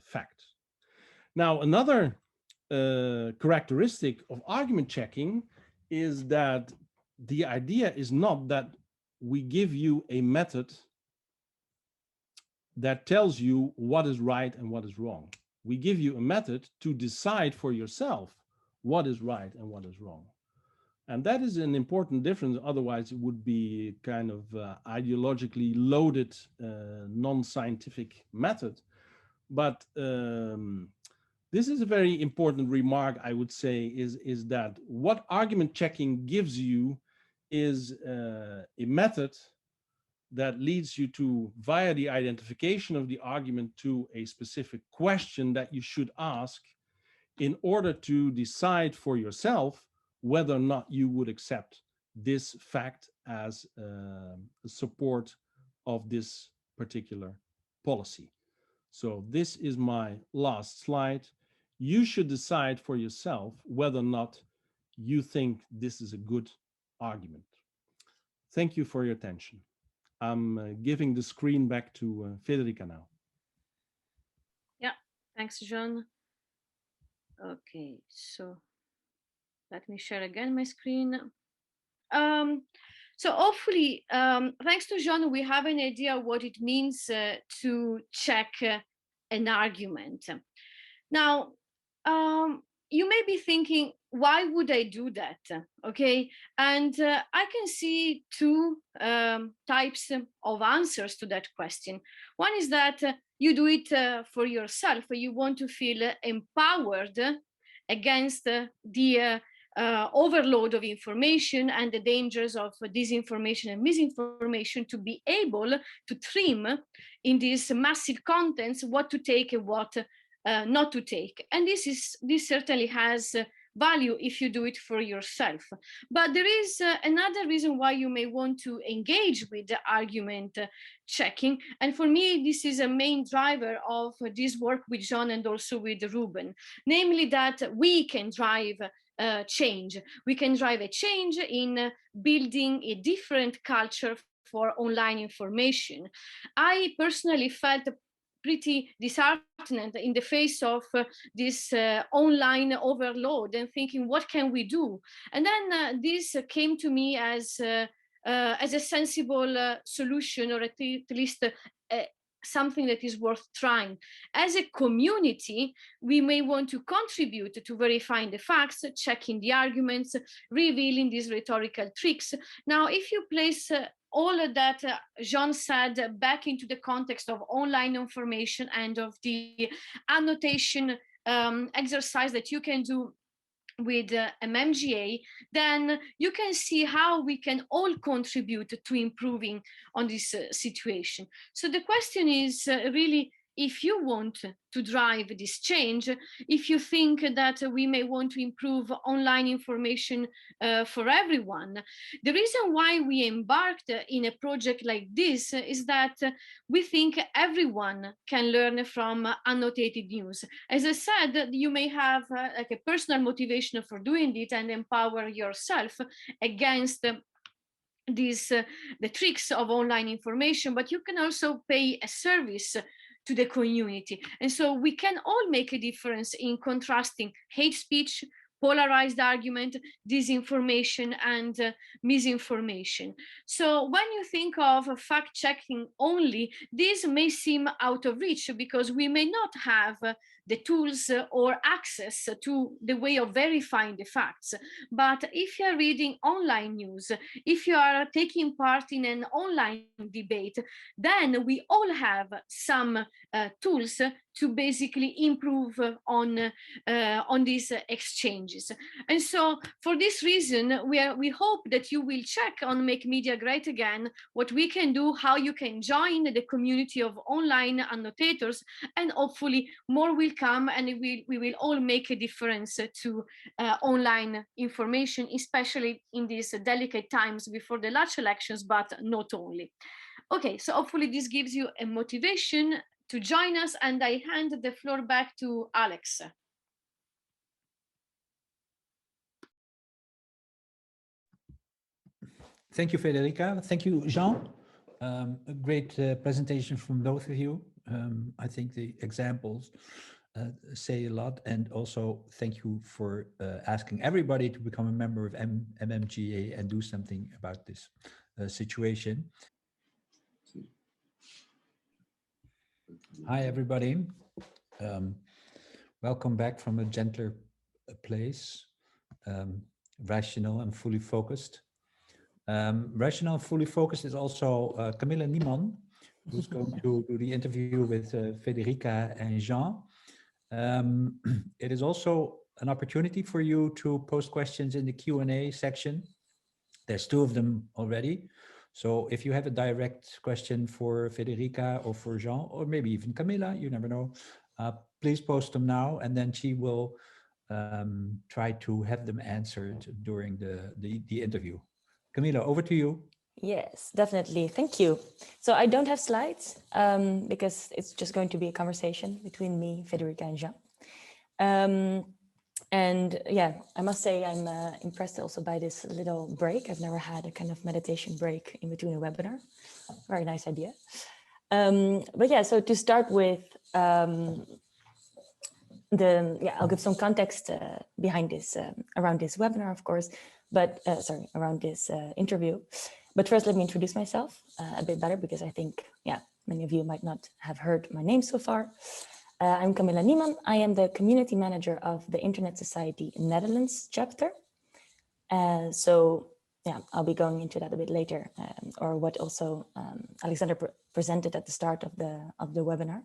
fact. Now, another characteristic of argument checking is that the idea is not that we give you a method that tells you what is right and what is wrong. We give you a method to decide for yourself what is right and what is wrong. And that is an important difference. Otherwise, it would be kind of ideologically loaded, non-scientific method. But this is a very important remark, I would say, is that what argument checking gives you is a method that leads you to, via the identification of the argument, to a specific question that you should ask in order to decide for yourself whether or not you would accept this fact as a support of this particular policy. So this is my last slide. You should decide for yourself whether or not you think this is a good argument. Thank you for your attention. I'm giving the screen back to Federica now. Yeah, thanks, John. Okay, so let me share again my screen. So hopefully, thanks to John, we have an idea what it means to check an argument. Now, you may be thinking, why would I do that? Okay, and I can see two types of answers to that question. One is that you do it for yourself. You want to feel empowered against the overload of information and the dangers of disinformation and misinformation, to be able to trim in these massive contents what to take and what not to take. And this certainly has value if you do it for yourself. But there is another reason why you may want to engage with the argument checking. And for me, this is a main driver of this work with John and also with Ruben, namely that we can drive change. We can drive a change in building a different culture for online information. I personally felt pretty disheartened in the face of this online overload and thinking, what can we do? And then this came to me as a sensible solution, or at least something that is worth trying. As a community, we may want to contribute to verifying the facts, checking the arguments, revealing these rhetorical tricks. Now, if you place all of that Jean said back into the context of online information and of the annotation exercise that you can do with MMGA, then you can see how we can all contribute to improving on this situation. So the question is really, if you want to drive this change, if you think that we may want to improve online information for everyone, the reason why we embarked in a project like this is that we think everyone can learn from annotated news. As I said, you may have like a personal motivation for doing it and empower yourself against the tricks of online information, but you can also pay a service to the community. And so we can all make a difference in contrasting hate speech, polarized argument, disinformation, and misinformation. So when you think of fact-checking only, this may seem out of reach because we may not have the tools or access to the way of verifying the facts. But if you're reading online news, if you are taking part in an online debate, then we all have some tools to basically improve on these exchanges. And so for this reason, we hope that you will check on Make Media Great Again, what we can do, how you can join the community of online annotators, and hopefully more will come, and we will all make a difference to online information, especially in these delicate times before the large elections, but not only. Okay, so hopefully this gives you a motivation to join us, and I hand the floor back to Alex. Thank you, Federica. Thank you, Jean. A great presentation from both of you. I think the examples say a lot, and also thank you for asking everybody to become a member of MMGA and do something about this situation. Hi, everybody. Welcome back from a gentler place, rational and fully focused. Rational and fully focused is also Camilla Niemann, who's going to do the interview with Federica and Jean. It is also an opportunity for you to post questions in the Q&A section. There's 2 of them already. So if you have a direct question for Federica or for Jean, or maybe even Camilla, you never know, please post them now, and then she will try to have them answered during the interview. Camilla, over to you. Yes, definitely. Thank you. So I don't have slides because it's just going to be a conversation between me, Federica, and Jean. And yeah, I must say I'm impressed also by this little break. I've never had a kind of meditation break in between a webinar. Very nice idea. But yeah, so to start with, I'll give some context behind this, around this webinar, of course, but around this interview. But first, let me introduce myself a bit better, because I think, yeah, many of you might not have heard my name so far. I'm Camilla Niemann. I am the community manager of the Internet Society Netherlands chapter. So yeah, I'll be going into that a bit later, or what also Alexander presented at the start of the webinar.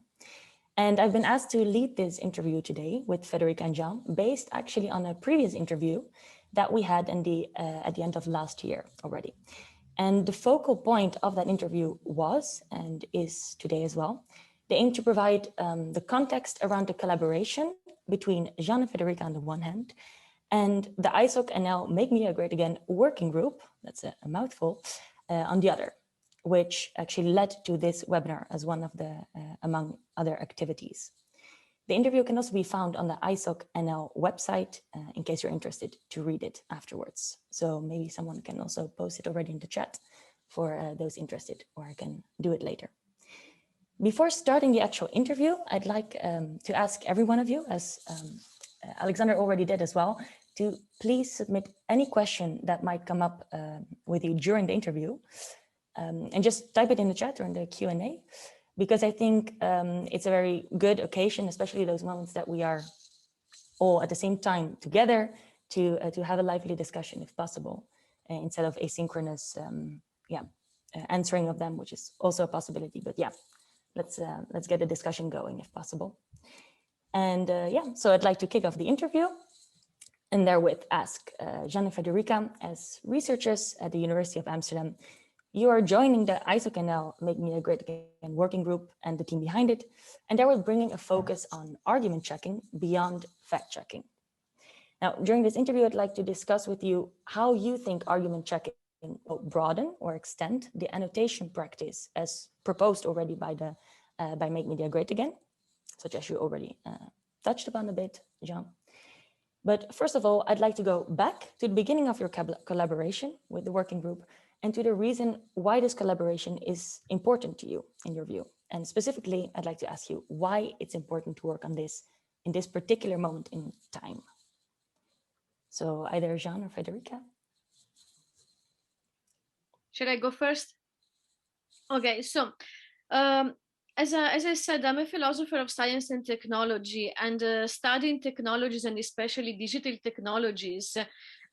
And I've been asked to lead this interview today with Federica and Jean, based actually on a previous interview that we had at the end of last year already. And the focal point of that interview was, and is today as well, the aim to provide the context around the collaboration between Jean and Federica on the one hand, and the ISOC-MMGA Make Media Great Again Working Group, that's a mouthful, on the other, which actually led to this webinar as one of the, among other activities. The interview can also be found on the ISOC-MMGA website in case you're interested to read it afterwards. So maybe someone can also post it already in the chat for those interested, or I can do it later. Before starting the actual interview, I'd like to ask every one of you, as Alexander already did as well, to please submit any question that might come up with you during the interview, and just type it in the chat or in the Q&A, because I think it's a very good occasion, especially those moments that we are all at the same time together, to have a lively discussion if possible, instead of asynchronous answering of them, which is also a possibility. But yeah, let's get the discussion going if possible. And so I'd like to kick off the interview, and therewith ask Jean and Federica, as researchers at the University of Amsterdam, you are joining the ISOC-MMGA Make Media Great Again Working Group and the team behind it, and they were bringing a focus on argument checking beyond fact checking. Now, during this interview, I'd like to discuss with you how you think argument checking will broaden or extend the annotation practice as proposed already by Make Media Great Again, such as you already touched upon a bit, Jean. But first of all, I'd like to go back to the beginning of your collaboration with the working group, and to the reason why this collaboration is important to you, in your view. And specifically, I'd like to ask you why it's important to work on this in this particular moment in time. So either Jean or Federica. Should I go first? Okay, so as I said, I'm a philosopher of science and technology, and studying technologies, and especially digital technologies,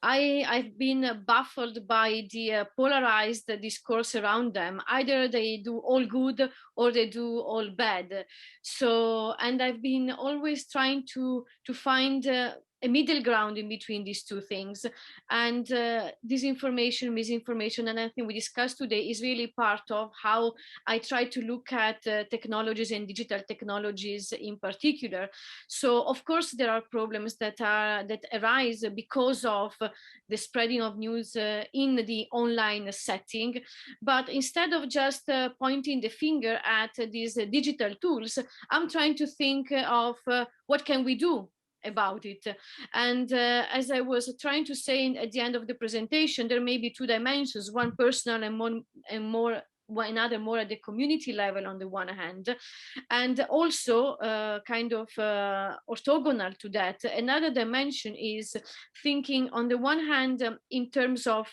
I've been baffled by the polarized discourse around them. Either they do all good or they do all bad. So, and I've been always trying to find a middle ground in between these two things. And disinformation, misinformation, and anything we discussed today is really part of how I try to look at technologies and digital technologies in particular. So of course there are problems that arise because of the spreading of news in the online setting. But instead of just pointing the finger at these digital tools, I'm trying to think of what can we do about it. And as I was trying to say at the end of the presentation, there may be two dimensions, one personal and more another more at the community level on the one hand, and also kind of orthogonal to that. Another dimension is thinking on the one hand in terms of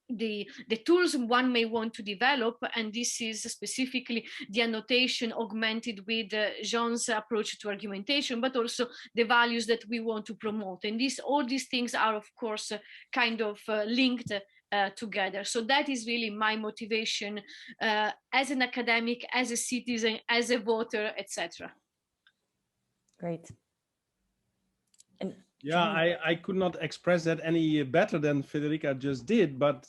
the tools one may want to develop, and this is specifically the annotation augmented with Jean's approach to argumentation, but also the values that we want to promote. And all these things are, of course, kind of linked together. So that is really my motivation as an academic, as a citizen, as a voter, etc. Great. And yeah, I could not express that any better than Federica just did, but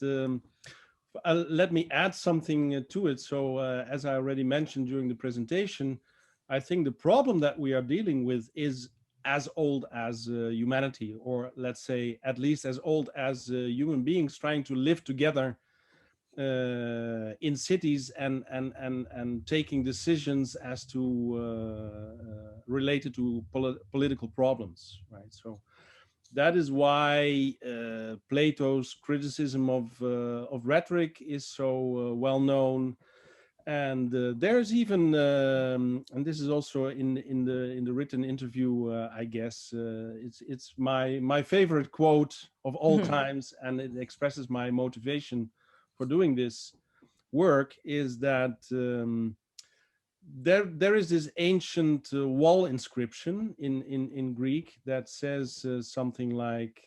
let me add something to it. So as I already mentioned during the presentation, I think the problem that we are dealing with is as old as humanity, or let's say at least as old as human beings trying to live together in cities and taking decisions as to related to political problems, right? So that is why Plato's criticism of rhetoric is so well known. And there's even, and this is also in the written interview, I guess, it's my favorite quote of all times, and it expresses my motivation for doing this work, is that there is this ancient wall inscription in Greek that says something like,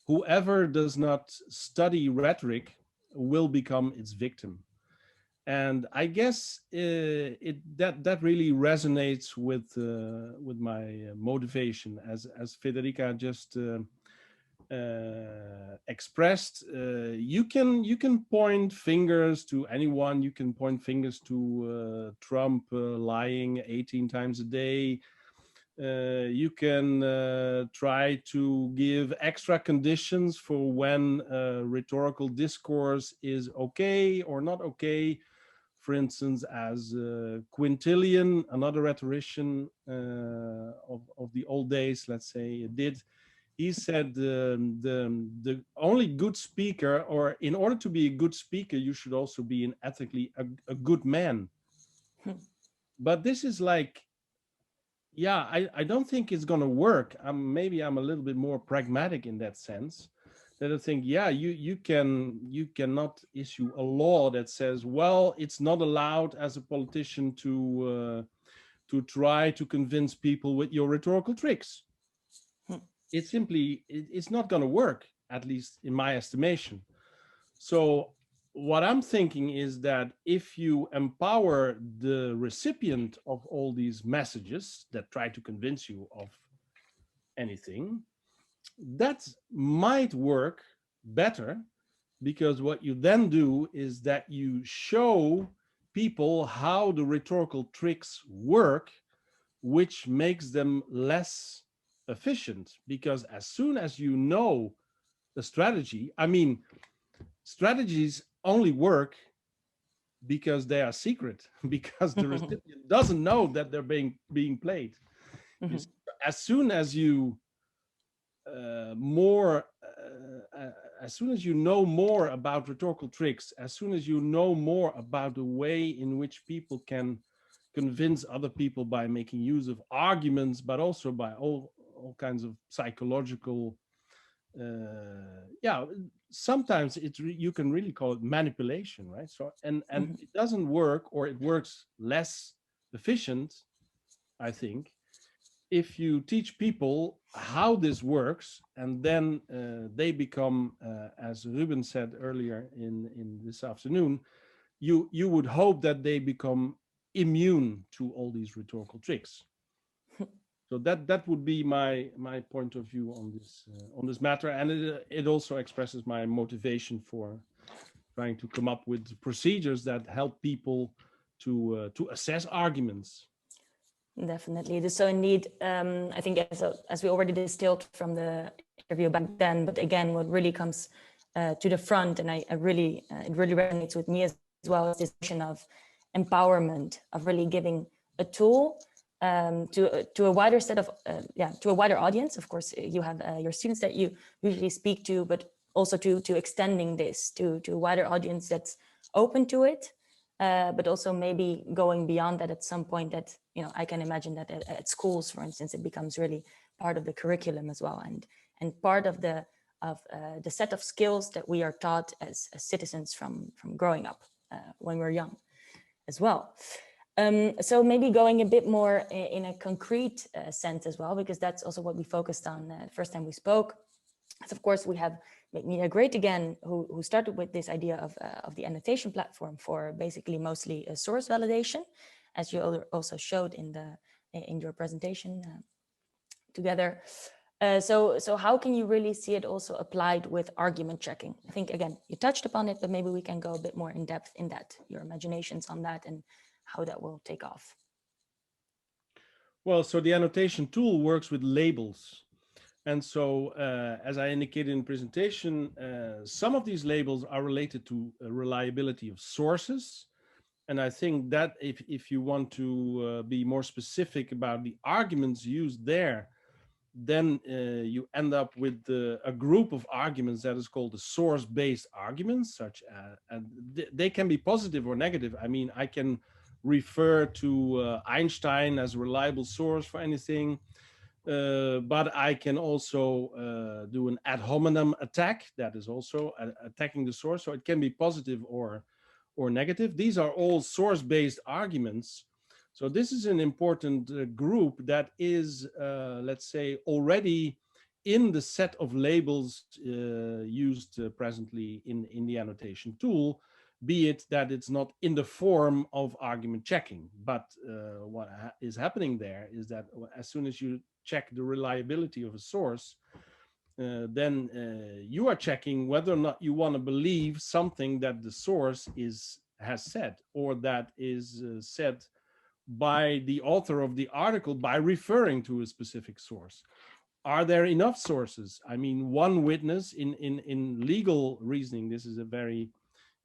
whoever does not study rhetoric will become its victim. And I guess that really resonates with my motivation, as Federica just expressed. You can point fingers to anyone. You can point fingers to Trump lying 18 times a day. You can try to give extra conditions for when rhetorical discourse is okay or not okay. For instance, as Quintilian, another rhetorician of the old days, let's say, did. He said the only good speaker, or in order to be a good speaker, you should also be an ethically a good man. But this is like, yeah, I don't think it's going to work. Maybe I'm a little bit more pragmatic in that sense. That I think, yeah, you cannot issue a law that says, well, it's not allowed as a politician to try to convince people with your rhetorical tricks. It's simply, it's not going to work, at least in my estimation. So what I'm thinking is that if you empower the recipient of all these messages that try to convince you of anything, that might work better, because what you then do is that you show people how the rhetorical tricks work, which makes them less efficient. Because as soon as you know the strategy, I mean, strategies only work because they are secret, because the recipient doesn't know that they're being played. As soon as you as soon as you know more about rhetorical tricks, as soon as you know more about the way in which people can convince other people by making use of arguments, but also by all kinds of psychological, sometimes you can really call it manipulation, right? So and it doesn't work, or it works less efficient, I think, if you teach people how this works, and then they become, as Ruben said earlier in this afternoon, you would hope that they become immune to all these rhetorical tricks. So that would be my point of view on this matter, and it also expresses my motivation for trying to come up with procedures that help people to assess arguments. Definitely. So indeed, I think as we already distilled from the interview back then, but again, what really comes to the front, and it really resonates with me as well, is this notion of empowerment, of really giving a tool to a wider set of, to a wider audience. Of course, you have your students that you usually speak to, but also to extending this to a wider audience that's open to it. But also maybe going beyond that at some point, that, I can imagine that at schools, for instance, it becomes really part of the curriculum as well, and part of the set of skills that we are taught as citizens from growing up when we're young as well. So maybe going a bit more in a concrete sense as well, because that's also what we focused on the first time we spoke. So of course, we have Make Media Great Again, who started with this idea of the annotation platform for basically mostly source validation, as you also showed in your presentation together. So how can you really see it also applied with argument checking? I think, again, you touched upon it, but maybe we can go a bit more in depth in that, your imaginations on that and how that will take off. Well, so the annotation tool works with labels. And so, as I indicated in the presentation, some of these labels are related to reliability of sources, And I think that if you want to be more specific about the arguments used there, then you end up with a group of arguments that is called the source-based arguments, such as, and they can be positive or negative. I mean, I can refer to Einstein as a reliable source for anything, but I can also do an ad hominem attack that is also attacking the source. So it can be positive or negative. These are all source-based arguments. So this is an important group that is, let's say, already in the set of labels used presently in the annotation tool, be it that it's not in the form of argument checking. But what is happening there is that as soon as you check the reliability of a source, then you are checking whether or not you want to believe something that the source has said, or that is said by the author of the article by referring to a specific source. Are there enough sources? I mean, one witness in legal reasoning, this is a very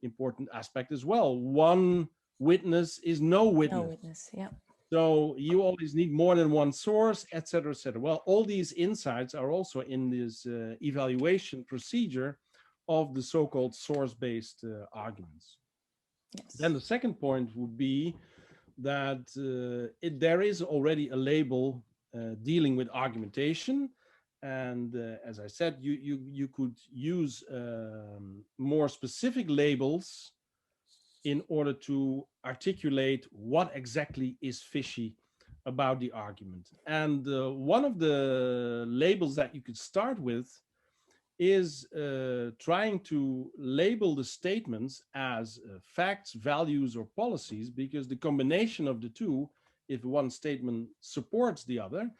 important aspect as well. One witness is no witness. No witness, yeah. So you always need more than one source, et cetera, et cetera. Well, all these insights are also in this evaluation procedure of the so-called source-based arguments. Yes. Then the second point would be that there is already a label dealing with argumentation. And as I said, you could use more specific labels in order to articulate what exactly is fishy about the argument. And one of the labels that you could start with is trying to label the statements as facts, values, or policies, because the combination of the two, if one statement supports the other,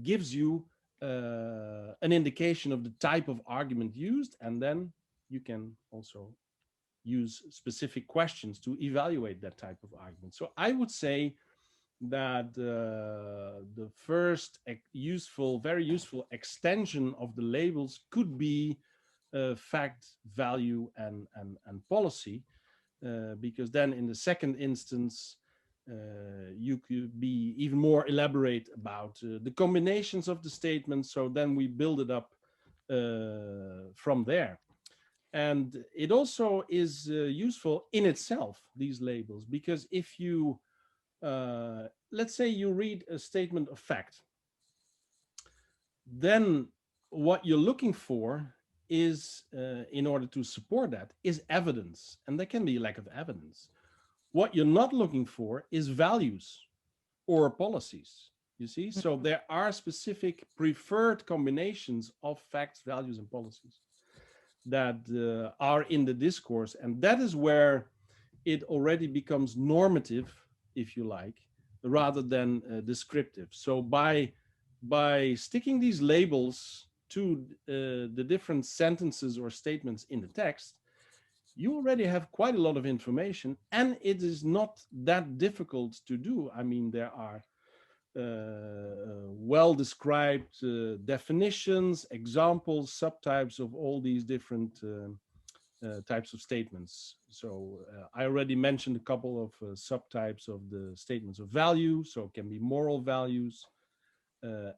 gives you an indication of the type of argument used, and then you can also use specific questions to evaluate that type of argument. So I would say that the first very useful extension of the labels could be fact, value, and policy, because then in the second instance, you could be even more elaborate about the combinations of the statements. So then we build it up from there. And it also is useful in itself, these labels, because if you, let's say you read a statement of fact, then what you're looking for is, in order to support that, is evidence. And there can be a lack of evidence. What you're not looking for is values or policies, you see? So there are specific preferred combinations of facts, values, and policies that are in the discourse. And that is where it already becomes normative, if you like, rather than descriptive. So by sticking these labels to the different sentences or statements in the text, you already have quite a lot of information, and it is not that difficult to do. I mean, there are well-described definitions, examples, subtypes of all these different types of statements. So I already mentioned a couple of subtypes of the statements of value. So it can be moral values,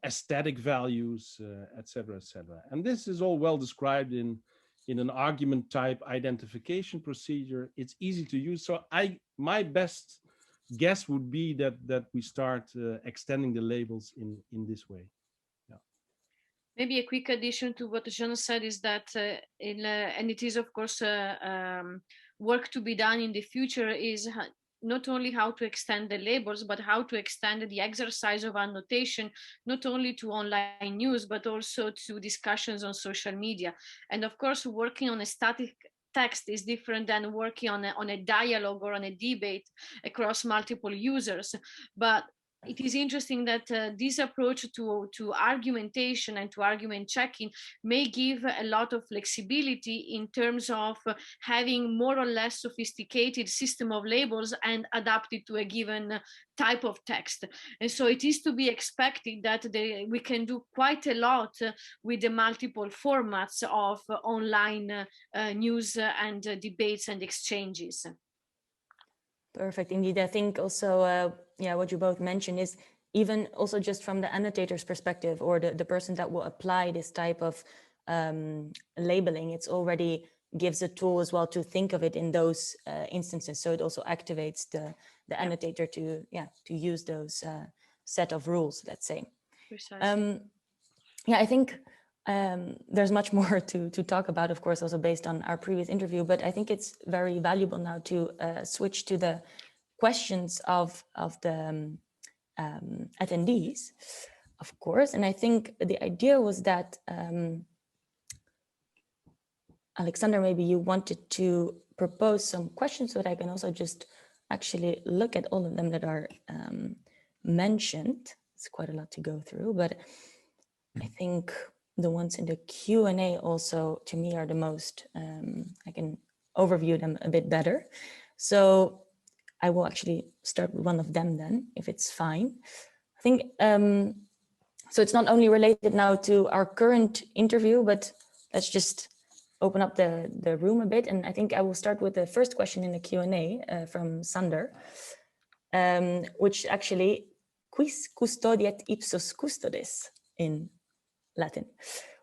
aesthetic values, etc., etc. And this is all well described in an argument type identification procedure. It's easy to use. So my best guess would be that we start extending the labels in this way. Yeah. Maybe a quick addition to what Jean said is that, and it is of course work to be done in the future, is not only how to extend the labels, but how to extend the exercise of annotation, not only to online news, but also to discussions on social media. And of course, working on a static text is different than working on a dialogue or on a debate across multiple users. But it is interesting that this approach to argumentation and to argument checking may give a lot of flexibility in terms of having more or less sophisticated system of labels and adapted to a given type of text. And so it is to be expected that we can do quite a lot with the multiple formats of online news and debates and exchanges. Perfect. Indeed. I think also, yeah, what you both mentioned is even also just from the annotator's perspective, or the person that will apply this type of labeling, it's already gives a tool as well to think of it in those instances. So it also activates the annotator to use those set of rules, let's say. Precisely. Yeah, I think there's much more to talk about, of course, also based on our previous interview, but I think it's very valuable now to switch to the questions of the attendees, of course. And I think the idea was that, Alexander, maybe you wanted to propose some questions so that I can also just actually look at all of them that are mentioned. It's quite a lot to go through, but I think the ones in the Q&A also, to me, are the most, I can overview them a bit better. So I will actually start with one of them then, if it's fine. I think, so it's not only related now to our current interview, but let's just open up the room a bit. And I think I will start with the first question in the Q&A from Sander, which actually, quis custodiet ipsos custodes in Latin.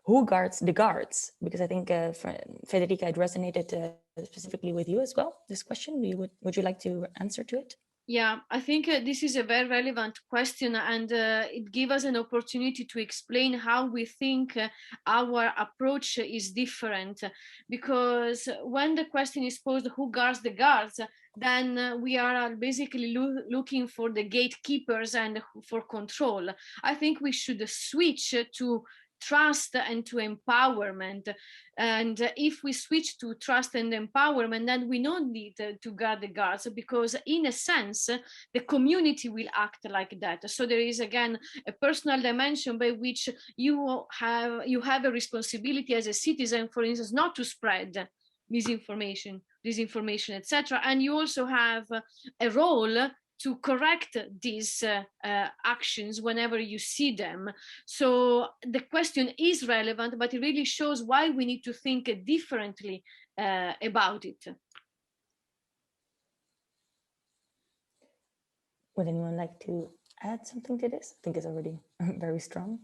Who guards the guards? Because I think, Federica, it resonated specifically with you as well, this question. Would you like to answer to it? Yeah, I think this is a very relevant question, and it gives us an opportunity to explain how we think our approach is different. Because when the question is posed, who guards the guards, then we are basically looking for the gatekeepers and for control. I think we should switch to trust and to empowerment. And if we switch to trust and empowerment, then we don't need to guard the guards, because in a sense, the community will act like that. So there is, again, a personal dimension by which you have a responsibility as a citizen, for instance, not to spread misinformation, disinformation, etc. And you also have a role to correct these actions whenever you see them. So the question is relevant, but it really shows why we need to think differently about it. Would anyone like to add something to this? I think it's already very strong.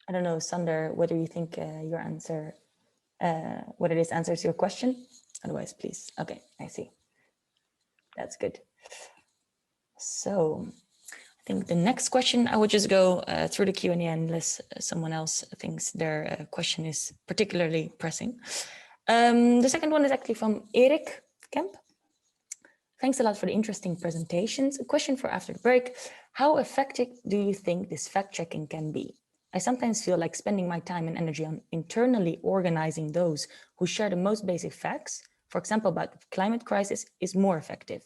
I don't know, Sander, whether you think your answer, whether this answers your question. Otherwise, please. Okay, I see. That's good. So I think the next question, I would just go through the Q&A unless someone else thinks their question is particularly pressing. The second one is actually from Erik Kemp. Thanks a lot for the interesting presentations. A question for after the break. How effective do you think this fact-checking can be? I sometimes feel like spending my time and energy on internally organizing those who share the most basic facts, for example, about the climate crisis, is more effective.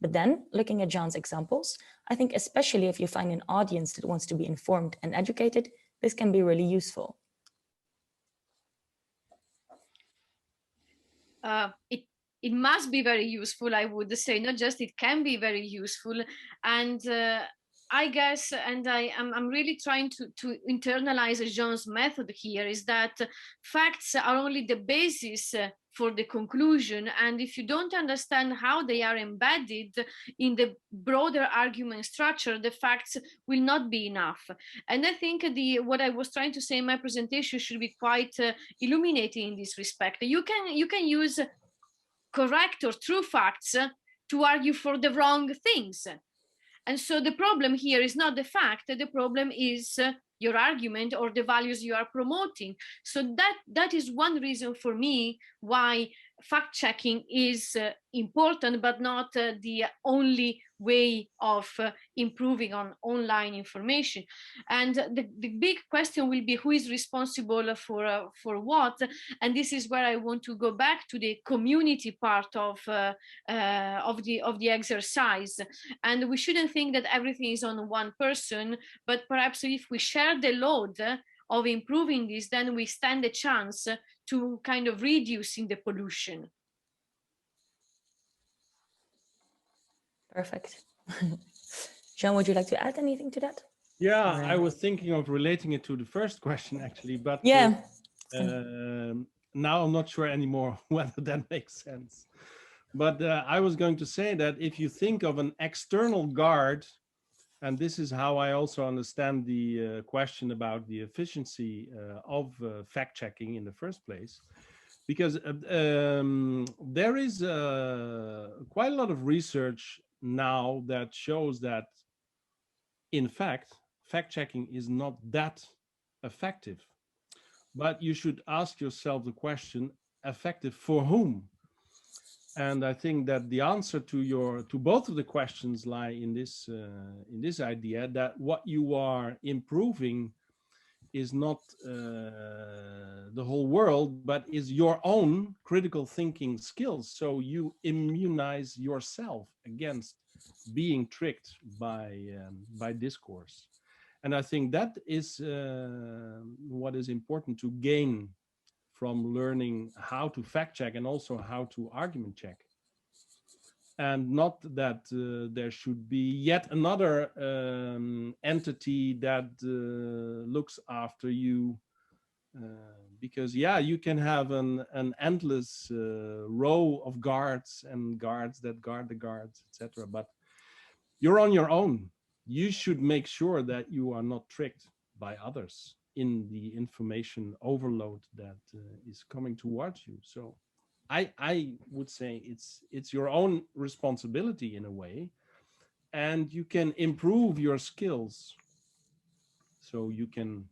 But then, looking at John's examples, I think especially if you find an audience that wants to be informed and educated, this can be really useful. It must be very useful, I would say, not just it can be very useful. And I guess, and I'm really trying to internalize Jean's method here, is that facts are only the basis for the conclusion. And if you don't understand how they are embedded in the broader argument structure, the facts will not be enough. And I think what I was trying to say in my presentation should be quite illuminating in this respect. You can use correct or true facts to argue for the wrong things. And so the problem here is not the fact, the problem is your argument or the values you are promoting. So that is one reason for me why fact-checking is important, but not the only way of improving on online information. And the big question will be, who is responsible for what? And this is where I want to go back to the community part of the exercise. And we shouldn't think that everything is on one person, but perhaps if we share the load of improving this, then we stand a chance to kind of reducing the pollution. Perfect. Jean, would you like to add anything to that? Yeah, I was thinking of relating it to the first question, actually, but yeah. Now I'm not sure anymore whether that makes sense. But I was going to say that if you think of an external guard, and this is how I also understand the question about the efficiency of fact-checking in the first place, because there is quite a lot of research now that shows that, in fact, fact-checking is not that effective. But you should ask yourself the question, effective for whom? And I think that the answer to both of the questions lie in this idea that what you are improving is not the whole world, but is your own critical thinking skills. So you immunize yourself against being tricked by discourse. And I think that is what is important to gain from learning how to fact check and also how to argument check. And not that there should be yet another entity that looks after you. Because yeah, you can have an endless row of guards and guards that guard the guards, etc. But you're on your own. You should make sure that you are not tricked by others in the information overload that is coming towards you. So I would say it's your own responsibility in a way, and you can improve your skills so you can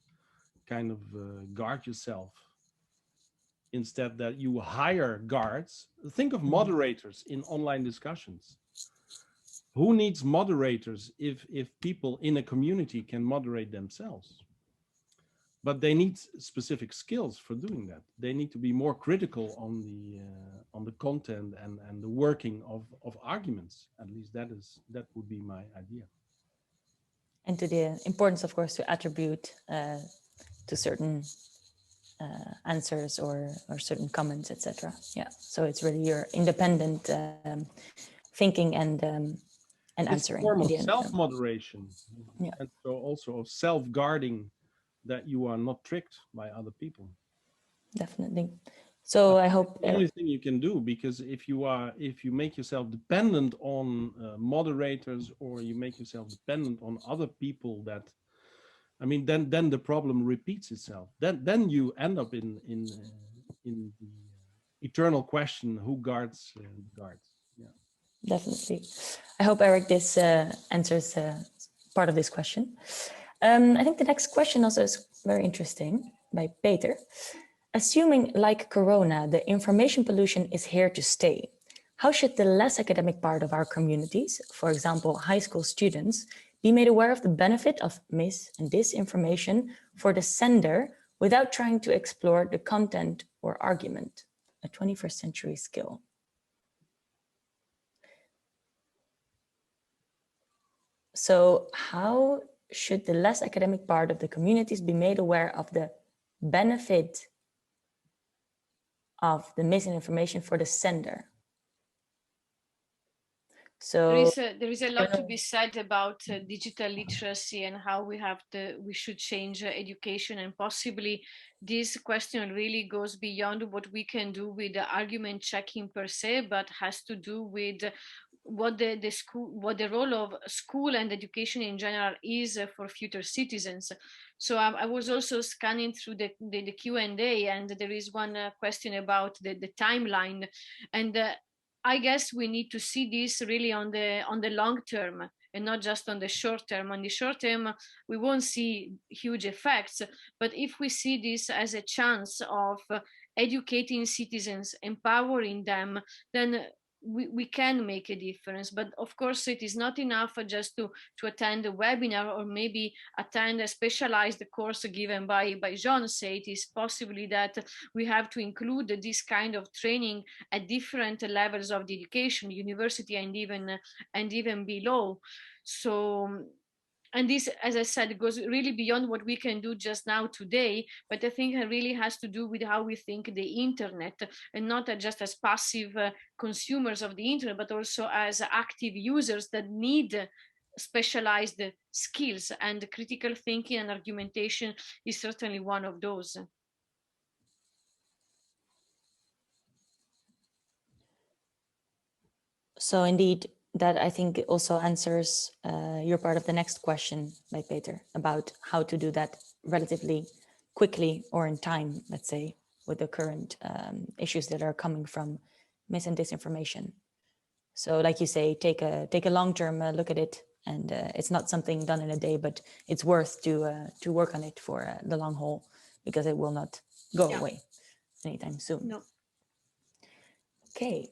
kind of guard yourself instead that you hire guards. Think of moderators in online discussions. Who needs moderators if people in a community can moderate themselves? But they need specific skills for doing that. They need to be more critical on the content and the working of arguments. At least that would be my idea. And to the importance, of course, to attribute to certain answers or certain comments, etc. Yeah. So it's really your independent thinking and answering. It's a form of self-moderation, yeah. And so also of self-guarding, that you are not tricked by other people. Definitely. So I hope the only thing you can do, because if you make yourself dependent on moderators, or you make yourself dependent on other people, that I mean, then the problem repeats itself. Then you end up in the eternal question: who guards guards? Yeah. Definitely. I hope, Eric, this answers part of this question. I think the next question also is very interesting, by Peter. Assuming, like Corona, the information pollution is here to stay, how should the less academic part of our communities, for example, high school students, be made aware of the benefit of mis- and disinformation for the sender without trying to explore the content or argument, a 21st century skill? So how should the less academic part of the communities be made aware of the benefit of the misinformation for the sender? So there is a lot to be said about digital literacy and how we should change education, and possibly this question really goes beyond what we can do with the argument checking per se, but has to do with what the role of school and education in general is for future citizens. So I was also scanning through the Q&A, and there is one question about the timeline, and I guess we need to see this really on the long term and not just on the short term. On the short term, we won't see huge effects, but if we see this as a chance of educating citizens, empowering them, then we can make a difference. But of course, it is not enough just to attend a webinar or maybe attend a specialized course given by Jean. Say it is possibly that we have to include this kind of training at different levels of the education, university and even below. So, and this, as I said, goes really beyond what we can do just now today, but I think it really has to do with how we think the internet, and not just as passive consumers of the internet, but also as active users that need specialized skills, and critical thinking and argumentation is certainly one of those. So indeed, that I think also answers your part of the next question by Peter about how to do that relatively quickly or in time, let's say, with the current issues that are coming from mis and disinformation. So like you say, take a long-term look at it, and it's not something done in a day, but it's worth to work on it for the long haul, because it will not go away anytime soon. No. Okay.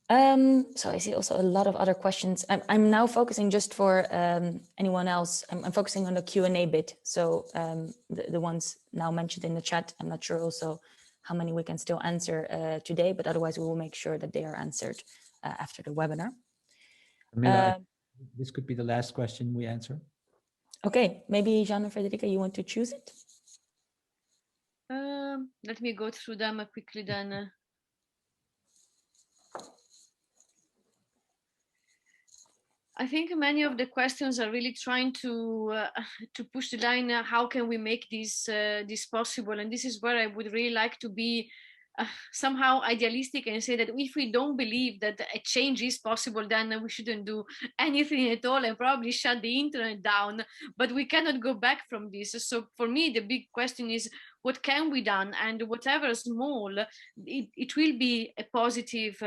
So I see also a lot of other questions. I'm now focusing just for anyone else. I'm focusing on the Q&A bit. So the ones now mentioned in the chat, I'm not sure also how many we can still answer today, but otherwise we will make sure that they are answered after the webinar. Camilla, this could be the last question we answer. Okay, maybe Jean and Federica, you want to choose it? Let me go through them quickly then. I think many of the questions are really trying to push the line. How can we make this possible? And this is where I would really like to be somehow idealistic and say that if we don't believe that a change is possible, then we shouldn't do anything at all and probably shut the internet down. But we cannot go back from this. So for me, the big question is, what can be done? And whatever small, it will be a positive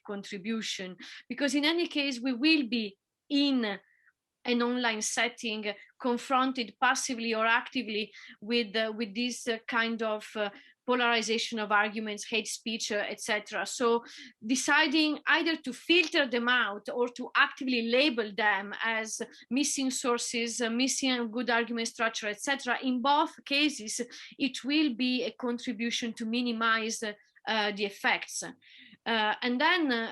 contribution, because in any case, we will be in an online setting confronted passively or actively with this kind of polarization of arguments, hate speech, etc. So deciding either to filter them out or to actively label them as missing sources, missing good argument structure, etc. In both cases, it will be a contribution to minimize the effects. And then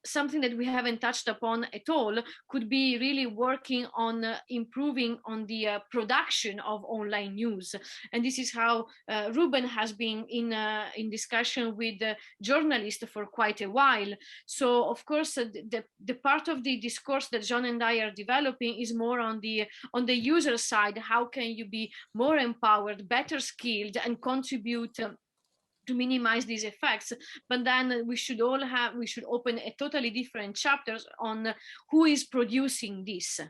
something that we haven't touched upon at all could be really working on improving on the production of online news. And this is how Ruben has been in discussion with journalists for quite a while. So of course, the part of the discourse that John and I are developing is more on the user side. How can you be more empowered, better skilled, and contribute to minimize these effects? But then we should open a totally different chapters on who is producing this.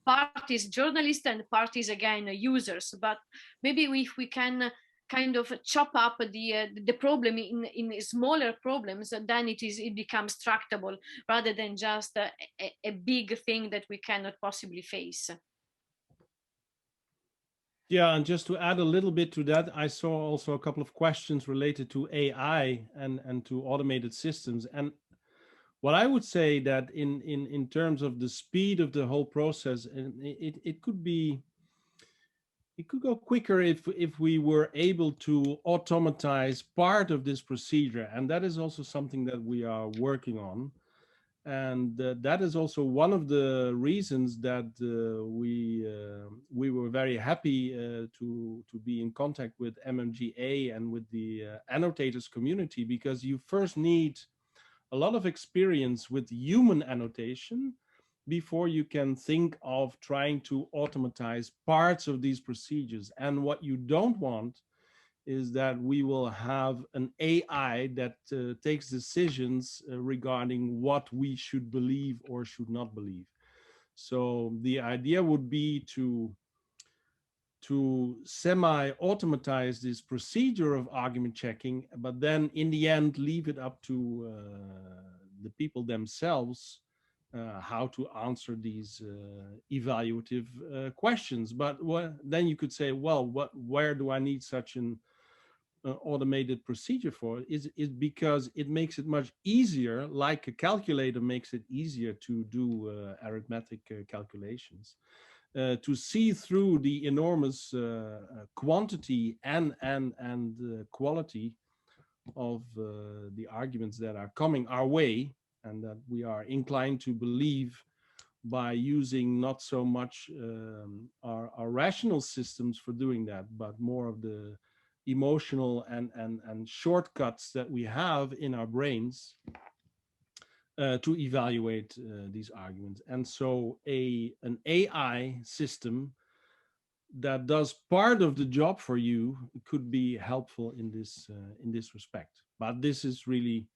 Part is journalists and part is again users. But maybe if we can kind of chop up the problem in smaller problems, then it becomes tractable rather than just a big thing that we cannot possibly face. Yeah, and just to add a little bit to that, I saw also a couple of questions related to AI and to automated systems. And what I would say that in terms of the speed of the whole process, it could go quicker if we were able to automatize part of this procedure. And that is also something that we are working on. And that is also one of the reasons that we were very happy to be in contact with MMGA and with the annotators community, because you first need a lot of experience with human annotation before you can think of trying to automatize parts of these procedures. And what you don't want is that we will have an AI that takes decisions regarding what we should believe or should not believe. So the idea would be to semi-automatize this procedure of argument checking, but then in the end leave it up to the people themselves how to answer these evaluative questions. But then you could say, well, where do I need such an automated procedure for? Is because it makes it much easier, like a calculator makes it easier to do arithmetic calculations, to see through the enormous quantity and quality of the arguments that are coming our way, and that we are inclined to believe by using not so much our rational systems for doing that, but more of the emotional and shortcuts that we have in our brains to evaluate these arguments. And so an AI system that does part of the job for you could be helpful in this respect. But this is really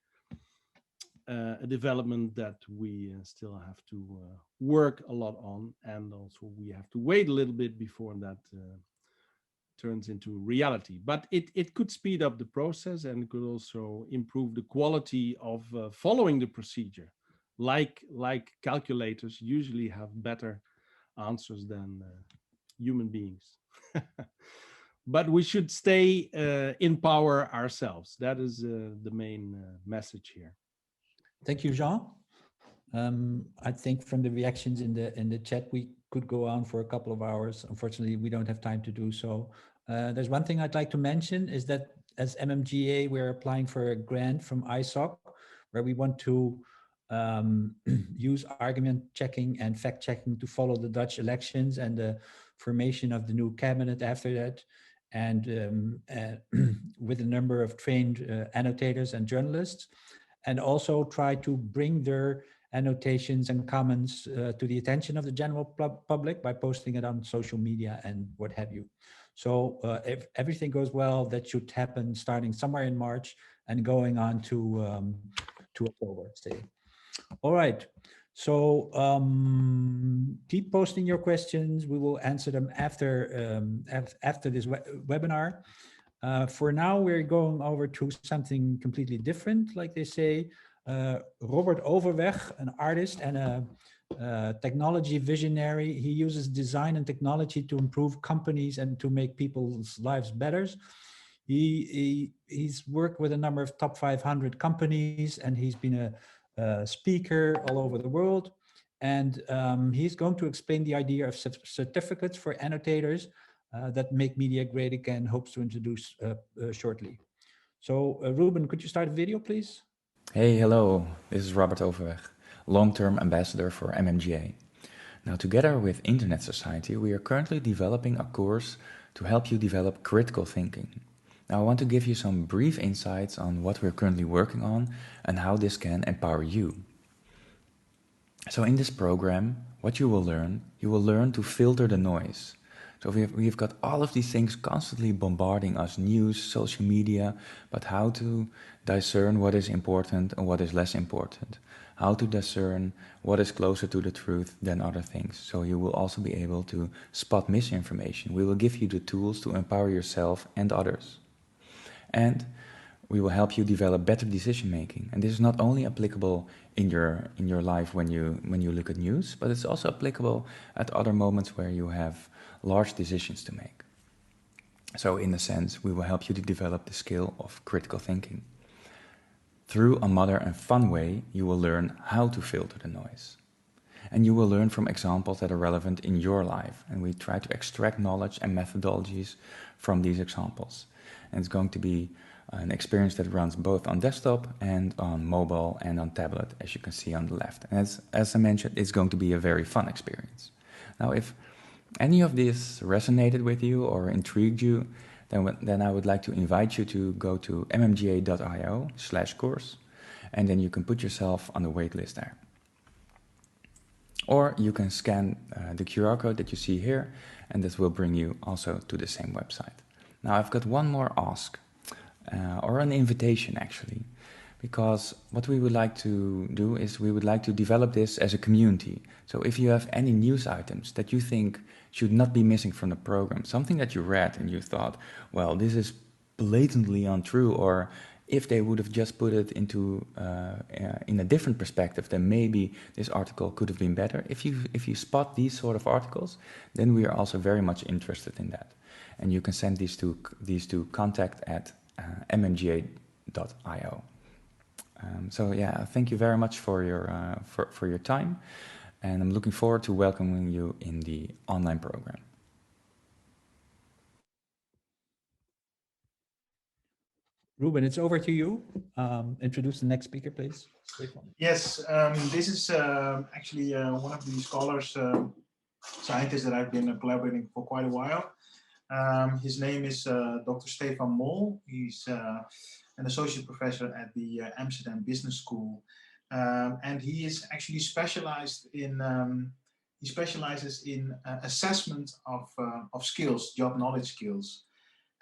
a development that we still have to work a lot on, and also we have to wait a little bit before that turns into reality. But it could speed up the process, and it could also improve the quality of following the procedure. Like calculators usually have better answers than human beings. But we should stay in power ourselves. That is the main message here. Thank you, Jean. I think from the reactions in the chat, we could go on for a couple of hours. Unfortunately, we don't have time to do so. There's one thing I'd like to mention is that as MMGA, we're applying for a grant from ISOC, where we want to use argument checking and fact checking to follow the Dutch elections and the formation of the new cabinet after that. And with a number of trained annotators and journalists, and also try to bring their annotations and comments to the attention of the general public by posting it on social media and what have you. So if everything goes well, that should happen starting somewhere in March and going on to October, say. All right. So keep posting your questions. We will answer them after this webinar. For now, we're going over to something completely different, like they say. Robert Overweg, an artist and a technology visionary. He uses design and technology to improve companies and to make people's lives better. He's worked with a number of top 500 companies, and he's been a speaker all over the world. And he's going to explain the idea of certificates for annotators that make media great again, hopes to introduce shortly. So Ruben, could you start a video, please? Hey, hello, this is Robert Overweg, long-term ambassador for MMGA. Now, together with Internet Society, we are currently developing a course to help you develop critical thinking. Now, I want to give you some brief insights on what we're currently working on and how this can empower you. So in this program, what you will learn to filter the noise. So we've got all of these things constantly bombarding us, news, social media, but how to discern what is important and what is less important. How to discern what is closer to the truth than other things. So you will also be able to spot misinformation. We will give you the tools to empower yourself and others. And we will help you develop better decision making. And this is not only applicable in your life when you look at news, but it's also applicable at other moments where you have large decisions to make. So in a sense, we will help you to develop the skill of critical thinking. Through a modern and fun way, you will learn how to filter the noise. And you will learn from examples that are relevant in your life. And we try to extract knowledge and methodologies from these examples. And it's going to be an experience that runs both on desktop and on mobile and on tablet, as you can see on the left. And as I mentioned, it's going to be a very fun experience. Now, if any of this resonated with you or intrigued you, then I would like to invite you to go to mmga.io/course, and then you can put yourself on the waitlist there. Or you can scan the QR code that you see here, and this will bring you also to the same website. Now, I've got one more ask, or an invitation actually, because what we would like to do is we would like to develop this as a community. So if you have any news items that you think should not be missing from the program, something that you read and you thought, well, this is blatantly untrue, or if they would have just put it into in a different perspective, then maybe this article could have been better. If you spot these sort of articles, then we are also very much interested in that. And you can send these to contact@mmga.io. So yeah, thank you very much for your time, and I'm looking forward to welcoming you in the online program. Ruben, it's over to you. Introduce the next speaker, please. Yes, this is actually one of the scholars, scientists that I've been collaborating for quite a while. His name is Dr. Stefan Mull. He's an associate professor at the Amsterdam Business School, and he is actually specialized in he specializes in assessment of skills, job knowledge skills,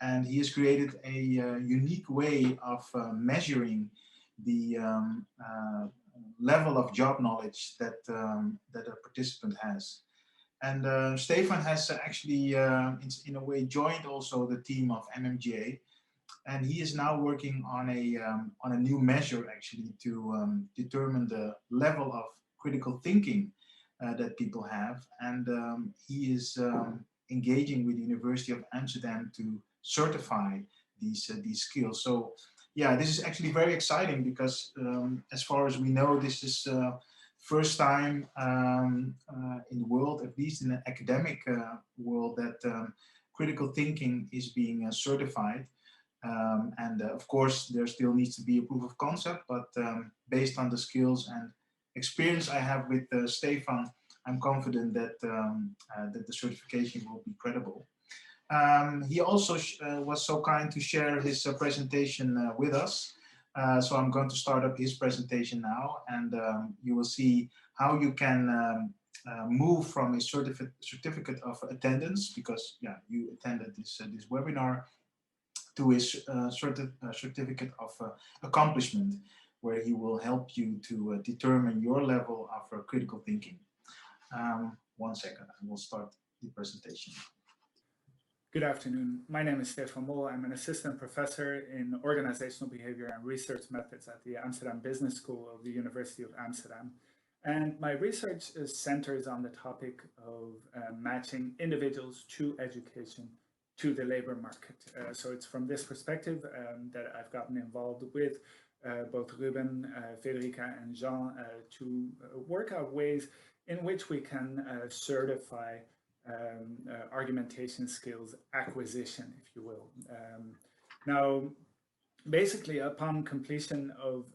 and he has created a unique way of measuring the level of job knowledge that that a participant has. And Stefan has actually, in a way, joined also the team of MMGA, and he is now working on a new measure actually to determine the level of critical thinking that people have, and he is engaging with the University of Amsterdam to certify these skills. So yeah, this is actually very exciting because as far as we know, this is first time in the world, at least in the academic world, that critical thinking is being certified. And of course, there still needs to be a proof of concept, but based on the skills and experience I have with Stefan, I'm confident that that the certification will be credible. He also was so kind to share his presentation with us. So I'm going to start up his presentation now, and you will see how you can move from a certificate of attendance, because yeah, you attended this webinar, to his certificate of accomplishment, where he will help you to determine your level of critical thinking. 1 second, I will start the presentation. Good afternoon. My name is Stefan Mull. I'm an assistant professor in organizational behavior and research methods at the Amsterdam Business School of the University of Amsterdam. And my research centers on the topic of matching individuals to education to the labor market. So it's from this perspective that I've gotten involved with both Ruben, Federica, and Jean to work out ways in which we can certify argumentation skills acquisition, if you will. Now, basically, upon completion of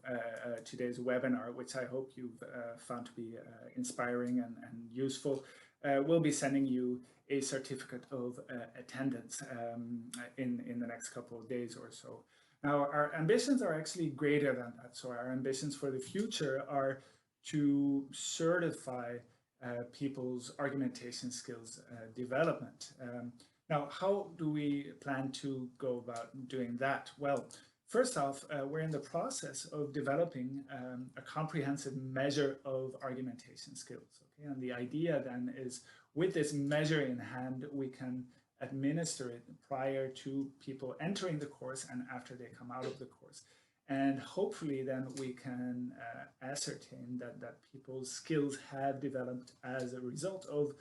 today's webinar, which I hope you've found to be inspiring and useful, we'll be sending you a certificate of attendance in the next couple of days or so. Now, our ambitions are actually greater than that. So our ambitions for the future are to certify people's argumentation skills development. Now, how do we plan to go about doing that? Well, first off, we're in the process of developing a comprehensive measure of argumentation skills. Okay? And the idea then is, with this measure in hand, we can administer it prior to people entering the course and after they come out of the course. And hopefully then we can ascertain that people's skills have developed as a result of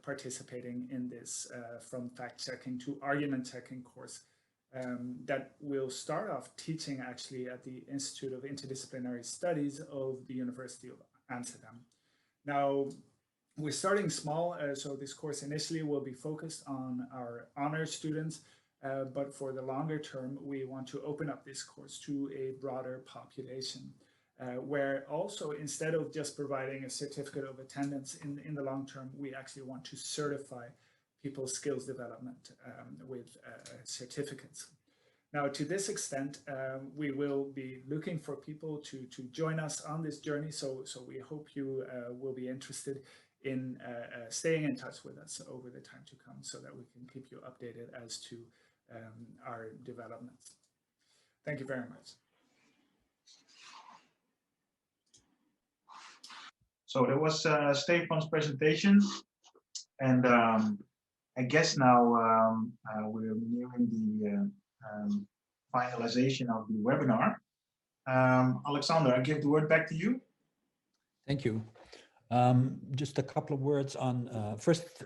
participating in this from fact-checking to argument-checking course that will start off teaching actually at the Institute of Interdisciplinary Studies of the University of Amsterdam. Now, we're starting small, so this course initially will be focused on our honors students, but for the longer term, we want to open up this course to a broader population, where also, instead of just providing a certificate of attendance in the long term, we actually want to certify people's skills development with certificates. Now, to this extent, we will be looking for people to join us on this journey, so we hope you will be interested in staying in touch with us over the time to come, so that we can keep you updated as to our developments. Thank you very much. So that was Stefan's presentation, and I guess now we're nearing the finalization of the webinar. Alexander, I give the word back to you. Thank you. Just a couple of words on first,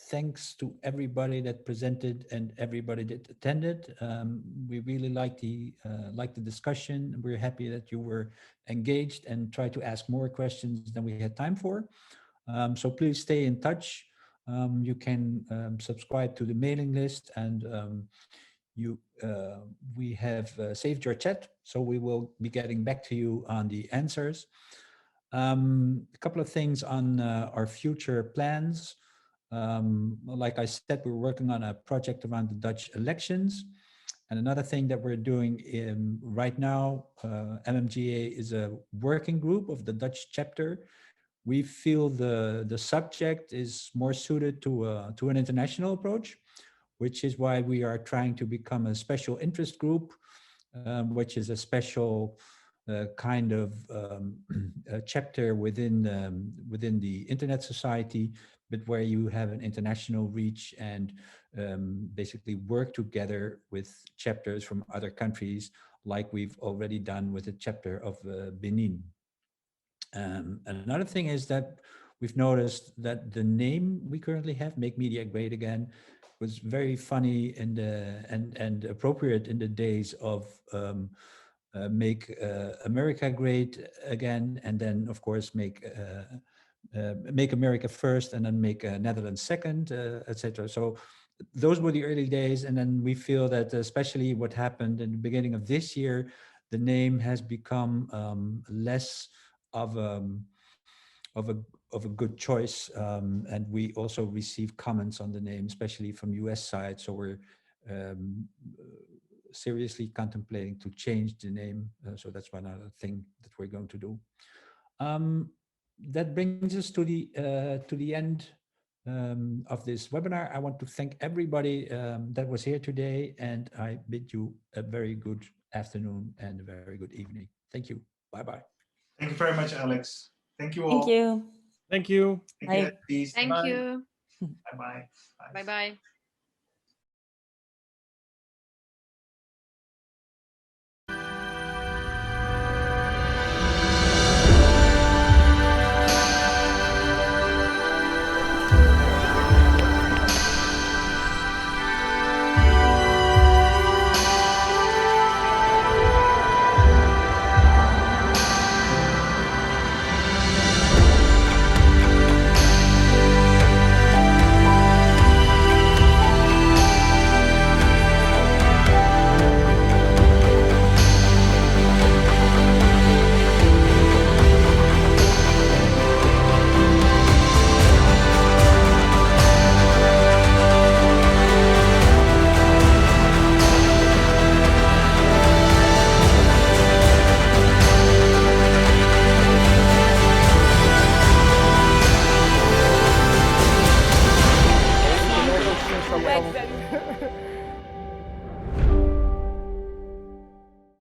thanks to everybody that presented and everybody that attended. We really liked the discussion. We're happy that you were engaged and tried to ask more questions than we had time for. So please stay in touch. You can subscribe to the mailing list, and we have saved your chat, so we will be getting back to you on the answers. A couple of things on our future plans. Like I said, we're working on a project around the Dutch elections. And another thing that we're doing right now, MMGA is a working group of the Dutch chapter. We feel the subject is more suited to an international approach, which is why we are trying to become a special interest group, which is a special kind of a chapter within the Internet Society, but where you have an international reach and basically work together with chapters from other countries, like we've already done with the chapter of Benin. Another thing is that we've noticed that the name we currently have, Make Media Great Again, was very funny in and appropriate in the days of Make America Great Again, and then of course Make America First, and then Make Netherlands Second, etc. So those were the early days, and then we feel that especially what happened in the beginning of this year, the name has become less of a good choice, and we also receive comments on the name, especially from US side. So we're seriously contemplating to change the name. So that's one other thing that we're going to do. That brings us to the end of this webinar. I want to thank everybody that was here today, and I bid you a very good afternoon and a very good evening. Thank you. Bye-bye. Thank you very much, Alex. Thank you all. Thank you. Thank you. Take care. Bye. Peace. Thank Bye. you. Bye-bye. Bye-bye.